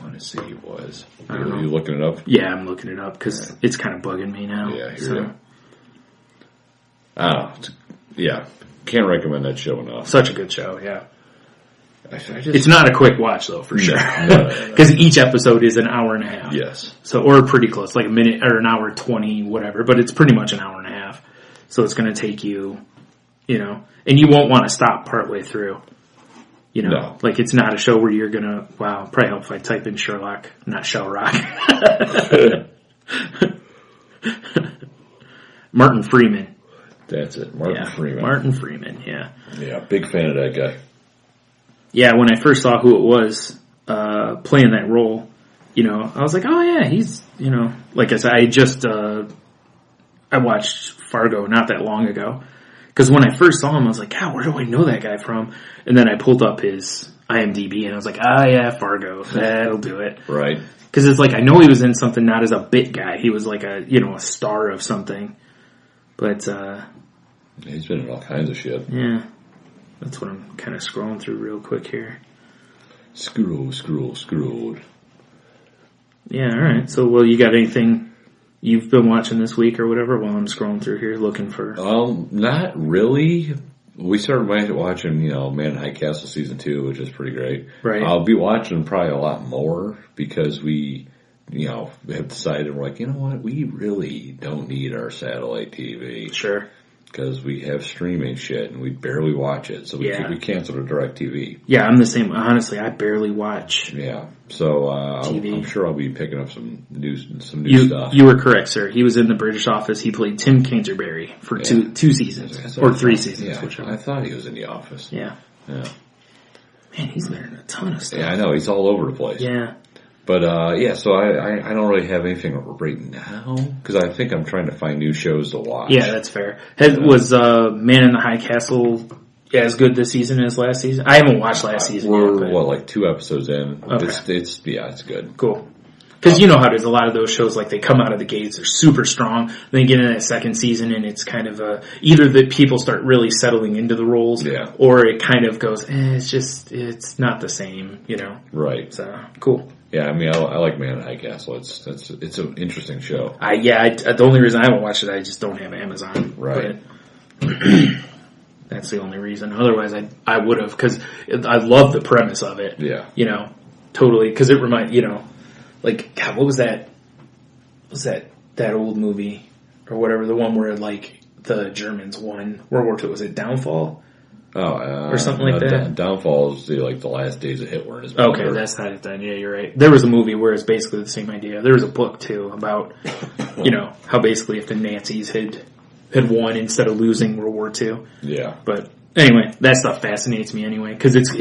want to say he was. Are you looking it up? Yeah, I'm looking it up, because it's kind of bugging me now. Yeah, here I don't know. Yeah. Can't recommend that show enough. Such a good show, yeah. It's not a quick watch though, for sure. Because each episode is an hour and a half. Yes. So, or pretty close, like a minute or an hour 20, whatever. But it's pretty much an hour and a half. So it's going to take you, and you won't want to stop partway through. No. Like it's not a show where you're going to, probably help if I type in Sherlock, not Shellrock. Martin Freeman. That's it. Martin Freeman. Martin Freeman, yeah. Yeah, big fan of that guy. Yeah, when I first saw who it was playing that role, I was like, oh yeah, he's, like I said, I watched Fargo not that long ago. Because when I first saw him, I was like, God, where do I know that guy from? And then I pulled up his IMDb and I was like, yeah, Fargo, that'll do it. Right. Because it's like, I know he was in something not as a bit guy. He was like a star of something. But, he's been in all kinds of shit. Yeah. That's what I'm kind of scrolling through real quick here. Scroll. Yeah, alright. So, you got anything you've been watching this week or whatever while I'm scrolling through here looking for? Not really. We started watching, Man in High Castle Season 2, which is pretty great. Right. I'll be watching probably a lot more because we, have decided, we're like, you know what, we really don't need our satellite TV. Sure. Because we have streaming shit and we barely watch it, so we canceled a DirecTV. Yeah, I'm the same. Honestly, I barely watch. Yeah, so TV. I'm sure I'll be picking up some new stuff. You were correct, sir. He was in the British Office. He played Tim Canterbury for two seasons or 3 seasons. Whichever. I thought he was in The Office. Yeah. Yeah. Man, he's been in a ton of stuff. Yeah, I know. He's all over the place. Yeah. But, so I don't really have anything right now, because I think I'm trying to find new shows to watch. Yeah, that's fair. Was Man in the High Castle as good this season as last season? I haven't watched last season We're, yet. But... like 2 episodes in. Okay. It's good. Cool. Because you know how it is, a lot of those shows, like, they come out of the gates, they're super strong, then you get in that second season, and it's kind of either the people start really settling into the roles, or it kind of goes, it's not the same, you know? Right. So, cool. Yeah, I mean, I like Man in the High Castle. It's an interesting show. The only reason I haven't watched it, I just don't have Amazon. Right. That's the only reason. Otherwise, I would have, because I love the premise of it. Yeah. You know, totally, because it reminds, you know, like, God, what was that? What was that old movie or whatever? The one where like the Germans won World War II. Was it Downfall? Or something like that. Downfall is the last days of Hitler. Okay, that's not it then. Yeah, you're right. There was a movie where it's basically the same idea. There was a book too about you know how basically if the Nazis had won instead of losing World War II. Yeah. But anyway, that stuff fascinates me anyway because it's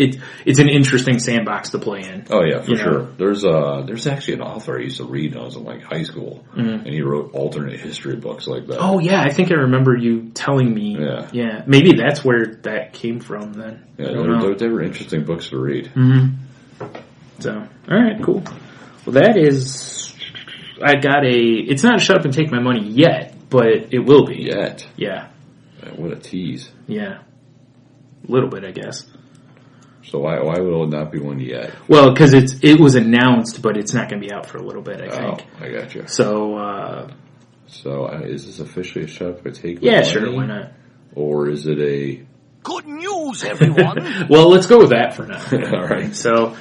an interesting sandbox to play in. Oh yeah, for sure. There's actually an author I used to read when I was in like high school, and he wrote alternate history books like that. Oh yeah, I think I remember you telling me. Yeah, maybe that's where that came from then. Yeah, they were interesting books to read. Mm-hmm. So, all right, cool. Well, that is. It's not a shut up and take my money yet, but it will be. Yet. Yeah. What a tease. Yeah. A little bit, I guess. So why will it not be one yet? Well, because it was announced, but it's not going to be out for a little bit, I think. Oh, I got you. So, is this officially a shut up and take? Yeah, sure, why not? Or is it a good news, everyone? Well, let's go with that for now. All right. So,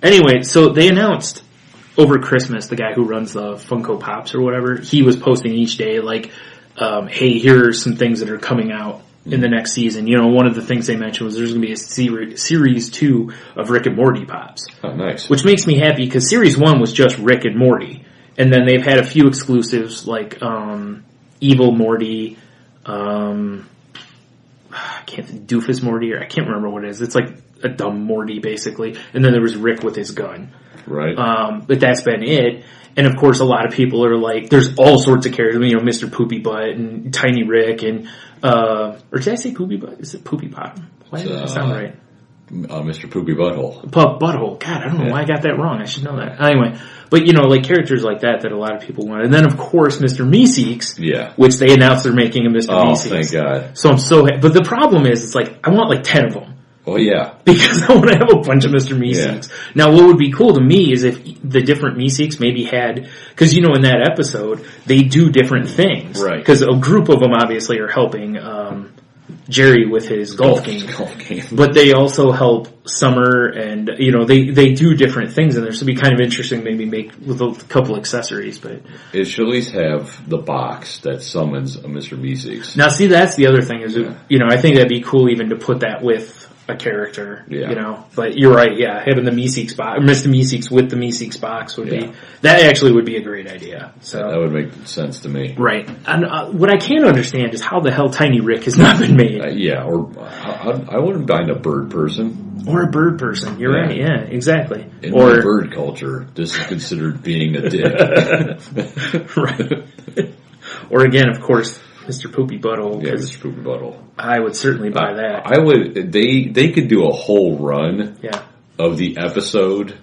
anyway, so they announced over Christmas, the guy who runs the Funko Pops or whatever, he was posting each day like, hey, here are some things that are coming out in the next season. You know, one of the things they mentioned was there's going to be a series 2 of Rick and Morty Pops. Oh, nice. Which makes me happy because series 1 was just Rick and Morty. And then they've had a few exclusives like Evil Morty, Doofus Morty, or I can't remember what it is. It's like a dumb Morty basically. And then there was Rick with his gun. Right. But that's been it. And of course, a lot of people are like, there's all sorts of characters, you know, Mr. Poopy Butt and Tiny Rick and, or did I say Poopy Butt? Is it Poopy Pot? Why did that sound right? Mr. Poopy Butthole. Butthole. God, I don't know why I got that wrong. I should know that. Anyway, but you know, like characters like that a lot of people want. And then of course, Mr. Meeseeks. Yeah. Which they announced they're making a Mr. Meeseeks. Oh, thank God. So I'm so happy. But the problem is, it's like, I want like 10 of them. Oh yeah. Because I want to have a bunch of Mr. Meeseeks. Yeah. Now what would be cool to me is if the different Meeseeks maybe had, because you know in that episode, they do different things. Right. Because a group of them obviously are helping Jerry with his golf game. But they also help Summer and, you know, they do different things in there. So it'd be kind of interesting maybe make with a couple accessories. But it should at least have the box that summons a Mr. Meeseeks. Now see, that's the other thing is, you know, I think that'd be cool even to put that with a character, you know, but you're right, having the Meeseeks box, or Mr. Meeseeks with the Meeseeks box would be, that actually would be a great idea. So that would make sense to me. Right. And what I can't understand is how the hell Tiny Rick has not been made. Or I wouldn't mind a bird person. Or a bird person, you're right, exactly. In my bird culture, this is considered being a dick. Right. Or again, of course, Mr. Poopy Butthole. Yeah, Mr. Poopy Butthole. I would certainly buy that. I would. They could do a whole run. Yeah. Of the episode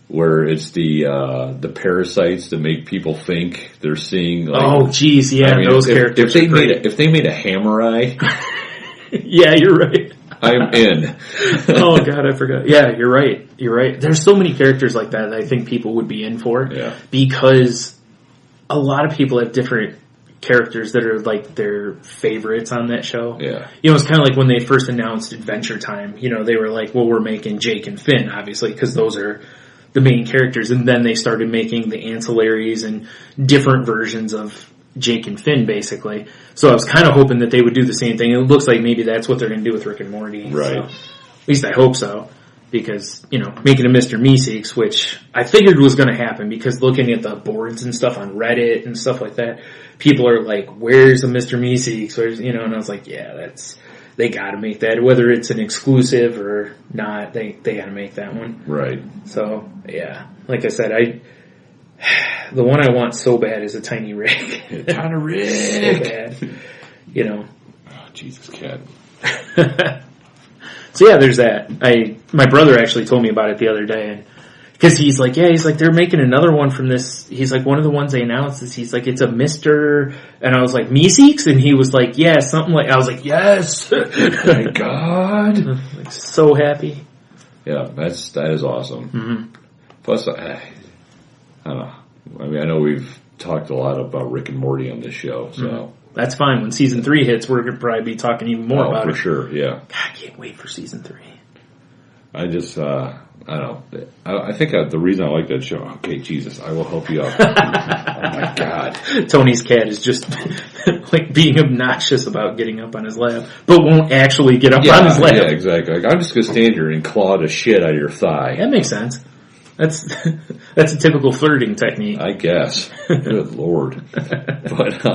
where it's the parasites that make people think they're seeing. Like, oh, geez, yeah, I mean, those characters. If they made a Hammer Eye. Yeah, you're right. I'm in. Oh God, I forgot. Yeah, you're right. You're right. There's so many characters like that I think people would be in for. Yeah. Because a lot of people have different characters that are like their favorites on that show. Yeah. You know, it's kind of like when they first announced Adventure Time, you know, they were like, well, we're making Jake and Finn, obviously, because those are the main characters. And then they started making the ancillaries and different versions of Jake and Finn, basically. So I was kind of hoping that they would do the same thing. It looks like maybe that's what they're going to do with Rick and Morty. Right. So, at least I hope so. Because, you know, making a Mr. Meeseeks, which I figured was going to happen because looking at the boards and stuff on Reddit and stuff like that, people are like, where's the Mr. Meeseeks? Where's, you know, and I was like, yeah, they got to make that, whether it's an exclusive or not. They got to make that one. Right. So yeah, like I said, the one I want so bad is a tiny rig. Tiny rig. So bad. You know. Oh, Jesus, cat. So yeah, there's that. My brother actually told me about it the other day, and because he's like, they're making another one from this. He's like, one of the ones they announced is he's like, it's a Mr. And I was like, Meeseeks? And he was like, yeah, something like. I was like, yes. Thank God. Like, so happy. Yeah, that is awesome. Mm-hmm. Plus, I don't know. I mean, I know we've talked a lot about Rick and Morty on this show, so. Mm-hmm. That's fine. When season 3 hits, we're going to probably be talking even more about it. For sure, yeah. God, I can't wait for season 3. I just, I don't know. I think the reason I like that show, okay, Jesus, I will help you out. Oh my God. Tony's cat is just like being obnoxious about getting up on his lap, but won't actually get up on his lap. Yeah, exactly. Like, I'm just going to stand here and claw the shit out of your thigh. That makes sense. That's a typical flirting technique. I guess. Good Lord. But,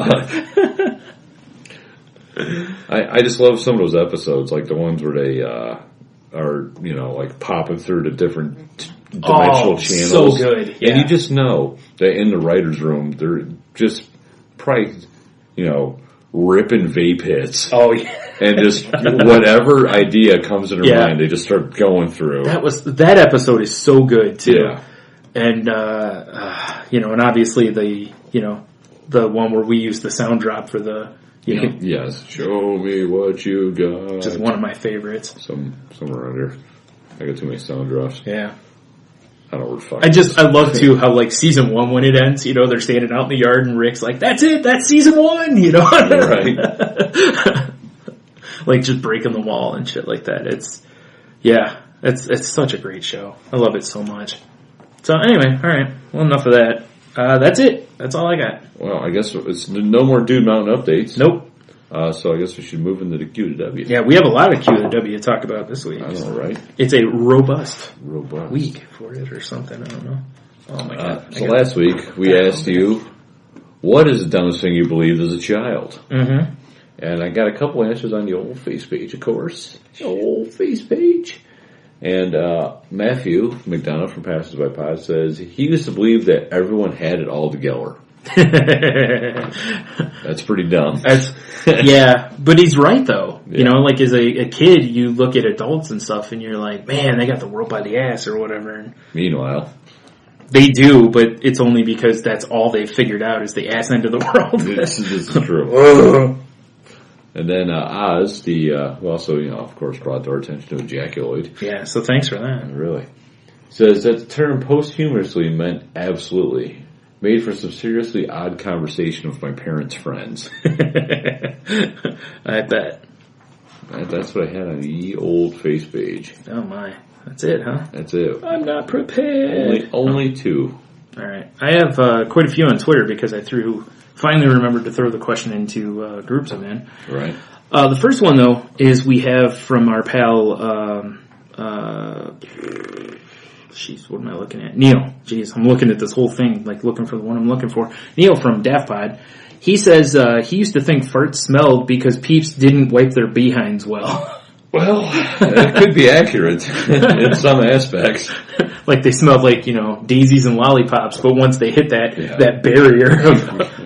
I just love some of those episodes, like the ones where they, are, you know, like popping through the different dimensional channels. So good. Yeah. And you just know that in the writer's room, they're just probably, you know, ripping vape hits. Oh, yeah. And just whatever idea comes in their mind, they just start going through. That episode is so good too. Yeah. And, you know, and obviously the one where we use the sound drop for the, you know. Yes. Show me what you got. Just one of my favorites. Somewhere around here. I got too many sound drops. Yeah. I don't know where the fuck I love too how like season 1 when it ends, you know, they're standing out in the yard and Rick's like, that's it, that's season 1, you know. Right. Like just breaking the wall and shit like that. It's such a great show. I love it so much. So anyway, alright. Well, enough of that. That's it. That's all I got. Well, I guess it's no more Dude Mountain updates. Nope. So I guess we should move into the Q to W. Yeah, we have a lot of Q to W to talk about this week. I know, right? It's a robust Robust week for it or something. I don't know. Oh my God. So last week we asked you, what is the dumbest thing you believed as a child? Mm-hmm. And I got a couple answers on the old face page, of course. The old face page. And Matthew McDonough from Passes by Pod says he used to believe that everyone had it all together. That's pretty dumb. Yeah, but he's right though. Yeah. You know, like as a kid, you look at adults and stuff, and you're like, man, they got the world by the ass or whatever. And meanwhile, they do, but it's only because that's all they've figured out is the ass end of the world. this is true. And then Oz, who also, you know, of course, brought to our attention to ejaculated. Yeah, so thanks for that. Really. Says that the term posthumously meant absolutely. Made for some seriously odd conversation with my parents' friends. I bet. That's what I had on the old face page. Oh my. That's it, huh? That's it. I'm not prepared. Only 2. All right. I have quite a few on Twitter because I finally remembered to throw the question into groups I'm in. Right. The first one, though, is we have from our pal, what am I looking at? Neil. Jeez, I'm looking at this whole thing, like looking for the one I'm looking for. Neil from Daft Pod. He says he used to think farts smelled because peeps didn't wipe their behinds well. Well, that could be accurate in some aspects. Like they smelled like, you know, daisies and lollipops, but once they hit that barrier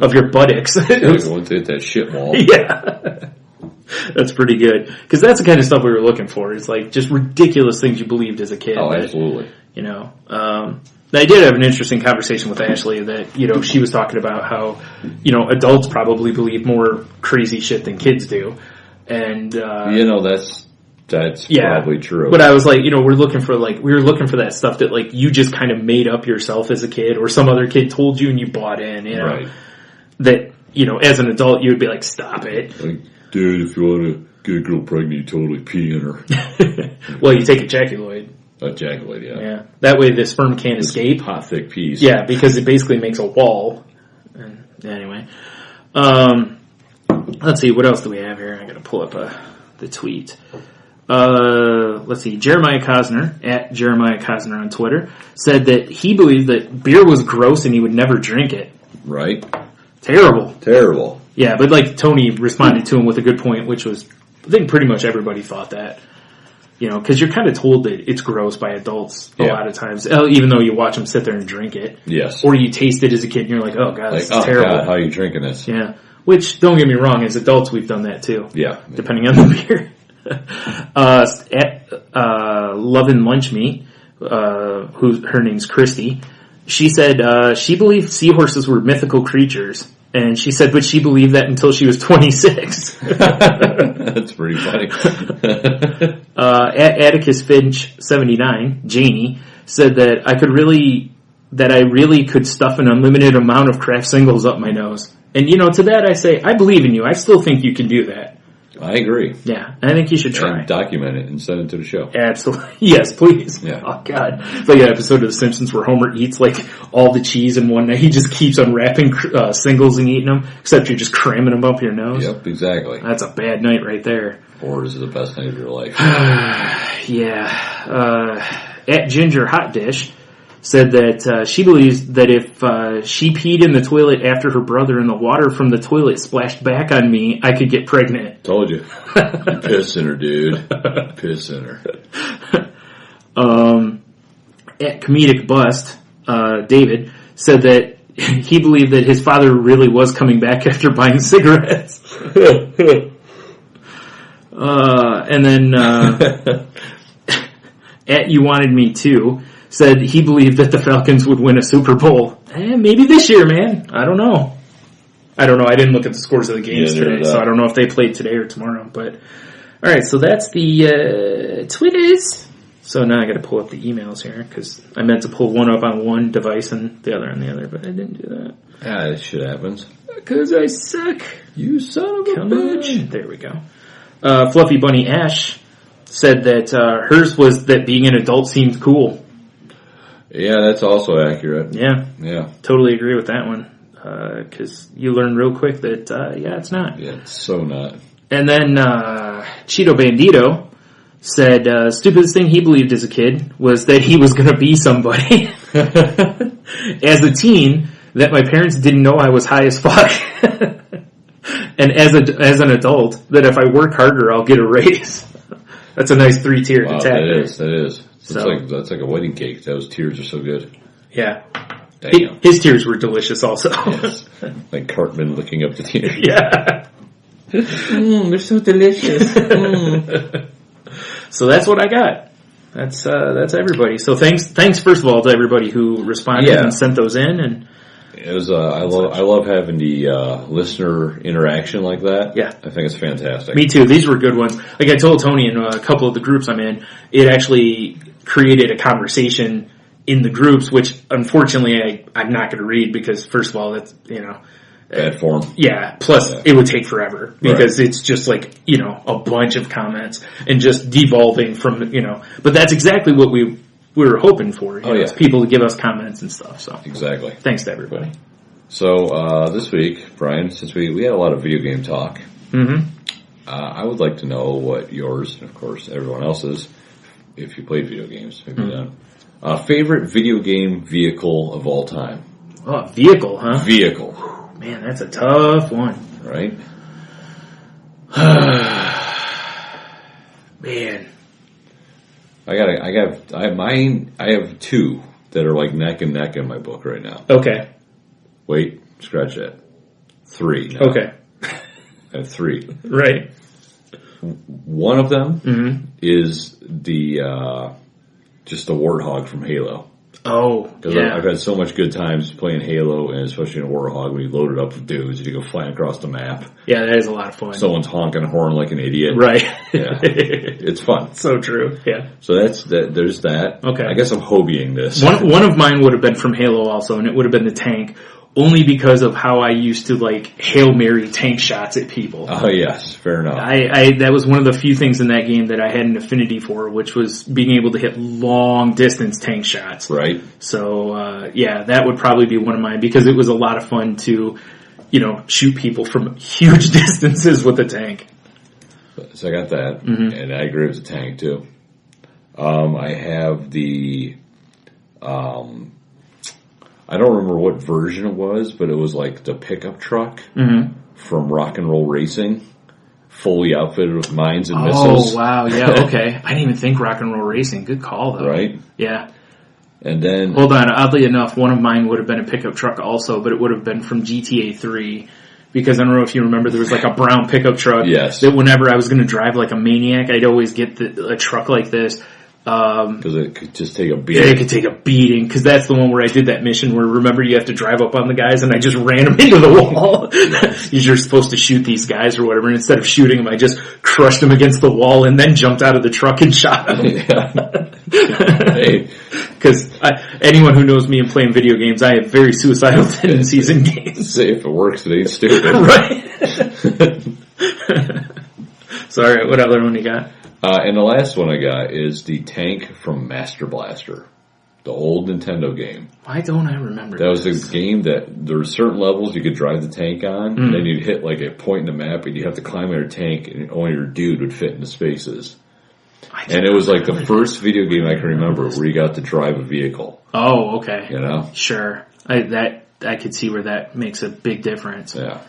of your buttocks. Once they hit that shit wall. Yeah. That's pretty good. Because that's the kind of stuff we were looking for. It's like just ridiculous things you believed as a kid. Oh, absolutely. You know, I did have an interesting conversation with Ashley that, you know, she was talking about how, you know, adults probably believe more crazy shit than kids do. And, you know, that's probably true. But I was like, you know, we were looking for that stuff that like you just kind of made up yourself as a kid or some other kid told you and you bought in, you know. Right. That, you know, as an adult you would be like, stop it. Like, dude, if you want to get a girl pregnant, you totally pee in her. Well, you take ejaculate. Ejaculate, yeah. Yeah. That way the sperm can't escape. Hot, thick peas. Yeah, because it basically makes a wall. And anyway. Let's see, what else do we have here? I gotta pull up the tweet. Let's see, Jeremiah Cosner, at Jeremiah Cosner on Twitter, said that he believed that beer was gross and he would never drink it. Right. Terrible. Terrible. Yeah, but like Tony responded to him with a good point, which was I think pretty much everybody thought that. Because you're kind of told that it's gross by adults a lot of times, even though you watch them sit there and drink it. Yes. Or you taste it as a kid and you're like, oh God, this is terrible. God, how are you drinking this? Yeah. Which, don't get me wrong, as adults we've done that too. Yeah. Depending on the beer. Love and Lunch Me, her name's Christy, she said she believed seahorses were mythical creatures. And she said, but she believed that until she was 26. That's pretty funny. Atticus Finch 79, Janie, said that I really could stuff an unlimited amount of craft singles up my nose. And to that I say, I believe in you. I still think you can do that. I agree. Yeah, I think you should try. And document it and send it to the show. Absolutely. Yes, please. Yeah. Oh, God. It's like an episode of The Simpsons where Homer eats, all the cheese in one night. He just keeps unwrapping singles and eating them, except you're just cramming them up your nose. Yep, exactly. That's a bad night right there. Or is it the best night of your life? Yeah. At Ginger Hot Dish said that she believes that if she peed in the toilet after her brother and the water from the toilet splashed back on me, I could get pregnant. Told you. You piss in her, dude. Piss in her. At Comedic Bust, David said that he believed that his father really was coming back after buying cigarettes. And then at You Wanted Me Too said he believed that the Falcons would win a Super Bowl. Maybe this year, man. I don't know. I didn't look at the scores of the games today, so I don't know if they played today or tomorrow. But all right, so that's the Twitters. So now I got to pull up the emails here because I meant to pull one up on one device and the other on the other, but I didn't do that. Yeah, that shit happens. Because I suck. You son of a bitch. There we go. Fluffy Bunny Ash said that hers was that being an adult seemed cool. Yeah, that's also accurate. Yeah. Totally agree with that one. Because you learn real quick that, it's not. Yeah, it's so not. And then Cheeto Bandito said stupidest thing he believed as a kid was that he was going to be somebody. As a teen, that my parents didn't know I was high as fuck. And as an adult, that if I work harder, I'll get a raise. That's a nice 3-tiered attack. That is. That's like a wedding cake. Those tears are so good. Yeah. Damn. His tears were delicious also. Yes. Like Cartman licking up the tears. Yeah. They're so delicious. So that's what I got. That's everybody. So thanks first of all to everybody who responded and sent those in. And it was I love having the listener interaction like that. Yeah, I think it's fantastic. Me too. These were good ones. Like I told Tony in a couple of the groups I'm in, it actually created a conversation in the groups, which unfortunately I'm not going to read because first of all that's bad form. Yeah. Plus it would take forever because it's just like a bunch of comments and just devolving from But that's exactly what we were hoping for. People to give us comments and stuff. So exactly. Thanks to everybody. So this week, Brian, since we had a lot of video game talk, I would like to know what yours, and of course everyone else's, if you played video games, maybe done, favorite video game vehicle of all time. Oh, vehicle, huh? Vehicle. Man, that's a tough one. Right? Man. I have two that are like neck and neck in my book right now. Okay. Wait, scratch that. 3 now. Okay. I have 3. Right. One of them is the just the Warthog from Halo. Oh, because I've had so much good times playing Halo, and especially in Warthog when you load it up with dudes and you go flying across the map. Yeah, that is a lot of fun. Someone's honking a horn like an idiot. Right. Yeah. It's fun. So true. Yeah. So there's that. Okay. I guess I'm hobbying this. One of mine would have been from Halo also, and it would have been the tank. Only because of how I used to Hail Mary tank shots at people. Oh yes, fair enough. That was one of the few things in that game that I had an affinity for, which was being able to hit long distance tank shots. Right. So, that would probably be one of mine because it was a lot of fun to, shoot people from huge distances with a tank. So I got that, and I agree with the tank too. I have the, I don't remember what version it was, but it was like the pickup truck from Rock and Roll Racing. fully outfitted with mines and missiles. Oh, wow, yeah, okay. I didn't even think Rock and Roll Racing. Good call, though. Right? Yeah. And then... Hold on, oddly enough, one of mine would have been a pickup truck also, but it would have been from GTA 3. Because I don't know if you remember, there was like a brown pickup truck. Yes. That whenever I was going to drive like a maniac, I'd always get a truck like this. Because it could just take a beating. Yeah, it could take a beating. Because that's the one where I did that mission where, remember, you have to drive up on the guys, and I just ran them into the wall. You're supposed to shoot these guys or whatever, and instead of shooting them, I just crushed them against the wall and then jumped out of the truck and shot them. Because anyone who knows me and playing video games, I have very suicidal tendencies in games. Say if it works, it ain't stupid. Right. So, alright, what other one you got? And the last one I got is the tank from Master Blaster. The old Nintendo game. Why don't I remember that? Was a game that there were certain levels you could drive the tank on, and then you'd hit like a point in the map, and you'd have to climb your tank, and only your dude would fit in the spaces. And it was like the first video game I can remember where you got to drive a vehicle. Oh, okay. You know? Sure. I could see where that makes a big difference. Yeah.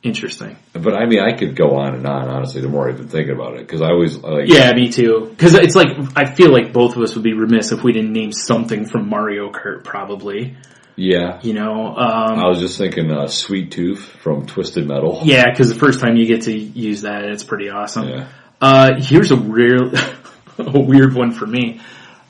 Interesting. But I mean, I could go on and on, honestly, the more I've been thinking about it. Because I always like... Yeah, me too. Because it's like, I feel like both of us would be remiss if we didn't name something from Mario Kart, probably. Yeah. You know? I was just thinking Sweet Tooth from Twisted Metal. Yeah, because the first time you get to use that, it's pretty awesome. Yeah. Here's a weird one for me.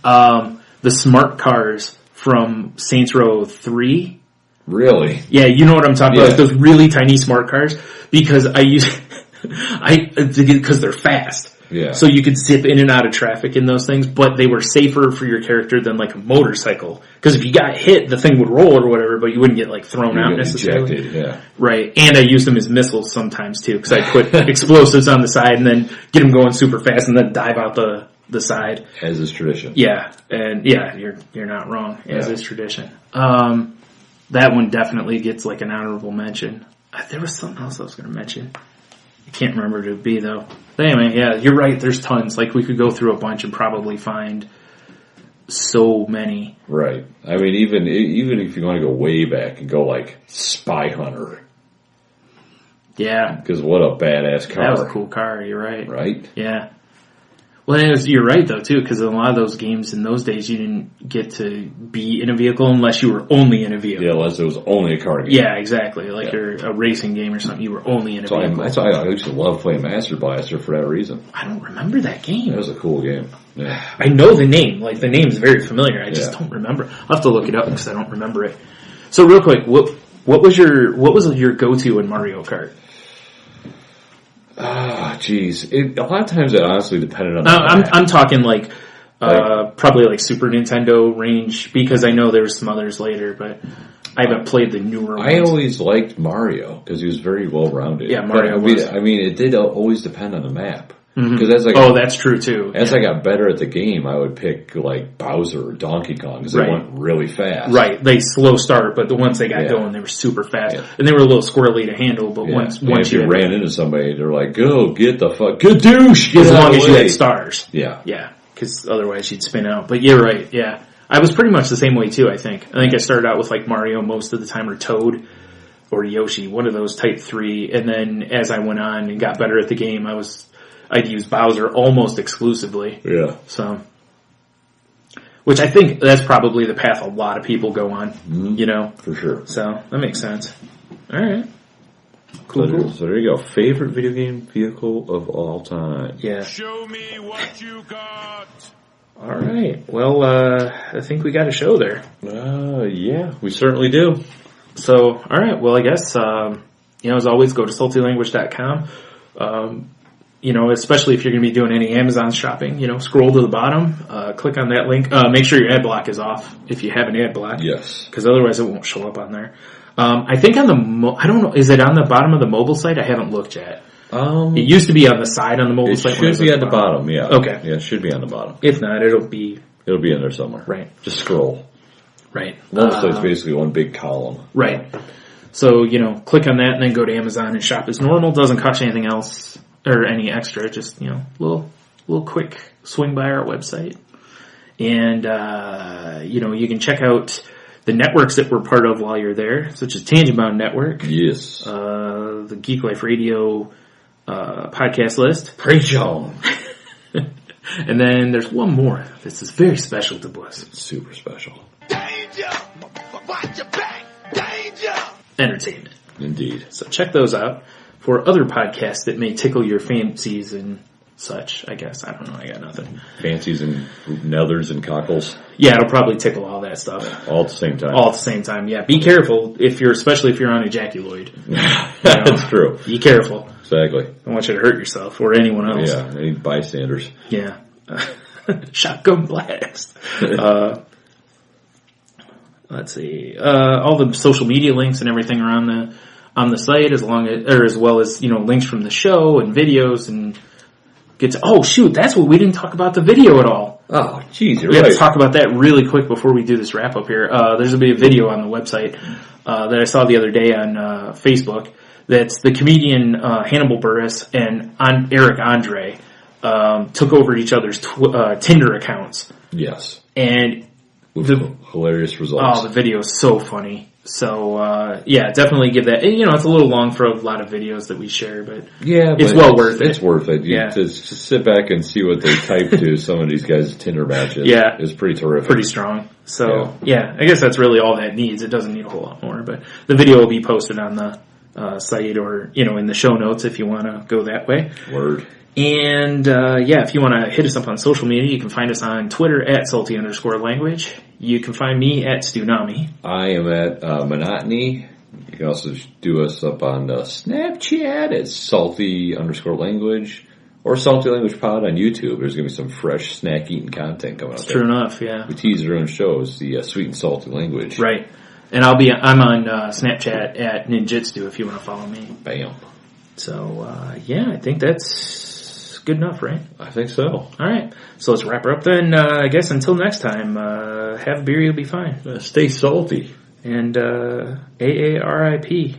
The smart cars from Saints Row 3. Really? Yeah, you know what I'm talking about. Like those really tiny smart cars. Because because they're fast. Yeah. So you could zip in and out of traffic in those things, but they were safer for your character than like a motorcycle. Because if you got hit, the thing would roll or whatever, but you wouldn't get like thrown out necessarily. Ejected, yeah. Right. And I used them as missiles sometimes too, because I put explosives on the side and then get them going super fast and then dive out the side. As is tradition. Yeah. And yeah, you're not wrong. As is tradition. That one definitely gets like an honorable mention. There was something else I was going to mention. I can't remember what it would be though. But anyway, yeah, you're right. There's tons. Like we could go through a bunch and probably find so many. Right. I mean, even if you want to go way back and go like Spy Hunter. Yeah. Because what a badass car. That was a cool car. You're right. Right? Yeah. Well, you're right though too, because in a lot of those games in those days, you didn't get to be in a vehicle unless you were only in a vehicle. Yeah, unless it was only a car game. Yeah, exactly. Like you're a racing game or something, you were only in a vehicle. That's why I used to love playing Master Blaster for that reason. I don't remember that game. That was a cool game. Yeah. I know the name. Like the name's very familiar. I just don't remember. I'll have to look it up because I don't remember it. So real quick, what was your go-to in Mario Kart? Ah, jeez. A lot of times it honestly depended on I'm talking like probably like Super Nintendo range, because I know there was some others later, but I haven't played the newer ones. I always liked Mario because he was very well-rounded. Yeah, Mario was. I mean, it did always depend on the map. Mm-hmm. That's true too. As I got better at the game, I would pick like Bowser or Donkey Kong because they went really fast. Right, they slow start, but once they got going, they were super fast, and they were a little squirrely to handle. But once you ran into somebody, they're like, "Go get the fuck, good douche!" As long as you had stars, yeah, because otherwise you'd spin out. But you're right, yeah. I was pretty much the same way too. I think I started out with like Mario most of the time, or Toad, or Yoshi, one of those type 3, and then as I went on and got better at the game, I'd use Bowser almost exclusively. Yeah. So, which I think that's probably the path a lot of people go on, you know? For sure. So, that makes sense. Alright. Cool. So there you go. Favorite video game vehicle of all time. Yeah. Show me what you got. Alright. Well, I think we got a show there. Yeah, we certainly do. So, alright. Well, I guess, as always, go to saltylanguage.com. Especially if you're going to be doing any Amazon shopping, scroll to the bottom, click on that link. Make sure your ad block is off if you have an ad block. Yes. Because otherwise it won't show up on there. I think on the, I don't know, is it on the bottom of the mobile site? I haven't looked yet. It used to be on the side on the mobile site. It should be at the bottom, yeah. Okay. Yeah, it should be on the bottom. If not, it'll be in there somewhere. Right. Just scroll. Right. Mobile site's basically one big column. Right. So, click on that and then go to Amazon and shop as normal. Doesn't cost you anything else. Or any extra, just, little quick swing by our website. And, you can check out the networks that we're part of while you're there, such as Tangent Bound Network, Yes. the Geek Life Radio podcast list. Preach on. And then there's one more. This is very special to us. Super special. Danger! Watch your back! Danger! Entertainment. Indeed. So check those out for other podcasts that may tickle your fancies and such, I guess. I don't know. I got nothing. Fancies and nethers and cockles. Yeah, it'll probably tickle all that stuff. All at the same time. All at the same time, yeah. Be careful especially if you're on ejaculoid. That's true. Be careful. Exactly. I don't want you to hurt yourself or anyone else. Yeah, any bystanders. Yeah. Shotgun blast. Let's see. All the social media links and everything are on the site, as well as links from the show and videos and that's what we didn't talk about the video at all. Oh, jeez, you're We have right. to talk about that really quick before we do this wrap up here. There's going to be a video on the website that I saw the other day on Facebook. That's the comedian Hannibal Buress and Eric Andre took over each other's Tinder accounts. Yes. And With hilarious results. Oh, the video is so funny. So, definitely give that. It's a little long for a lot of videos that we share, but it's well worth it. It's worth it. Just sit back and see what they type to some of these guys' Tinder matches. Yeah. It's pretty terrific. Pretty strong. So, I guess that's really all that needs. It doesn't need a whole lot more, but the video will be posted on the site or, in the show notes if you want to go that way. Word. And, if you want to hit us up on social media, you can find us on Twitter at @salty_language. You can find me at Stunami. I am at Monotony. You can also do us up on Snapchat at salty_language or Salty Language Pod on YouTube. There's going to be some fresh snack eating content coming up. True enough, yeah. We tease our own shows, the Sweet and Salty Language. Right. And I'm on Snapchat at Ninjitsu if you want to follow me. Bam. So, I think that's good enough, right? I think so. All right. So let's wrap her up then. I guess until next time, have a beer, you'll be fine. Stay salty. And AAR.I.P.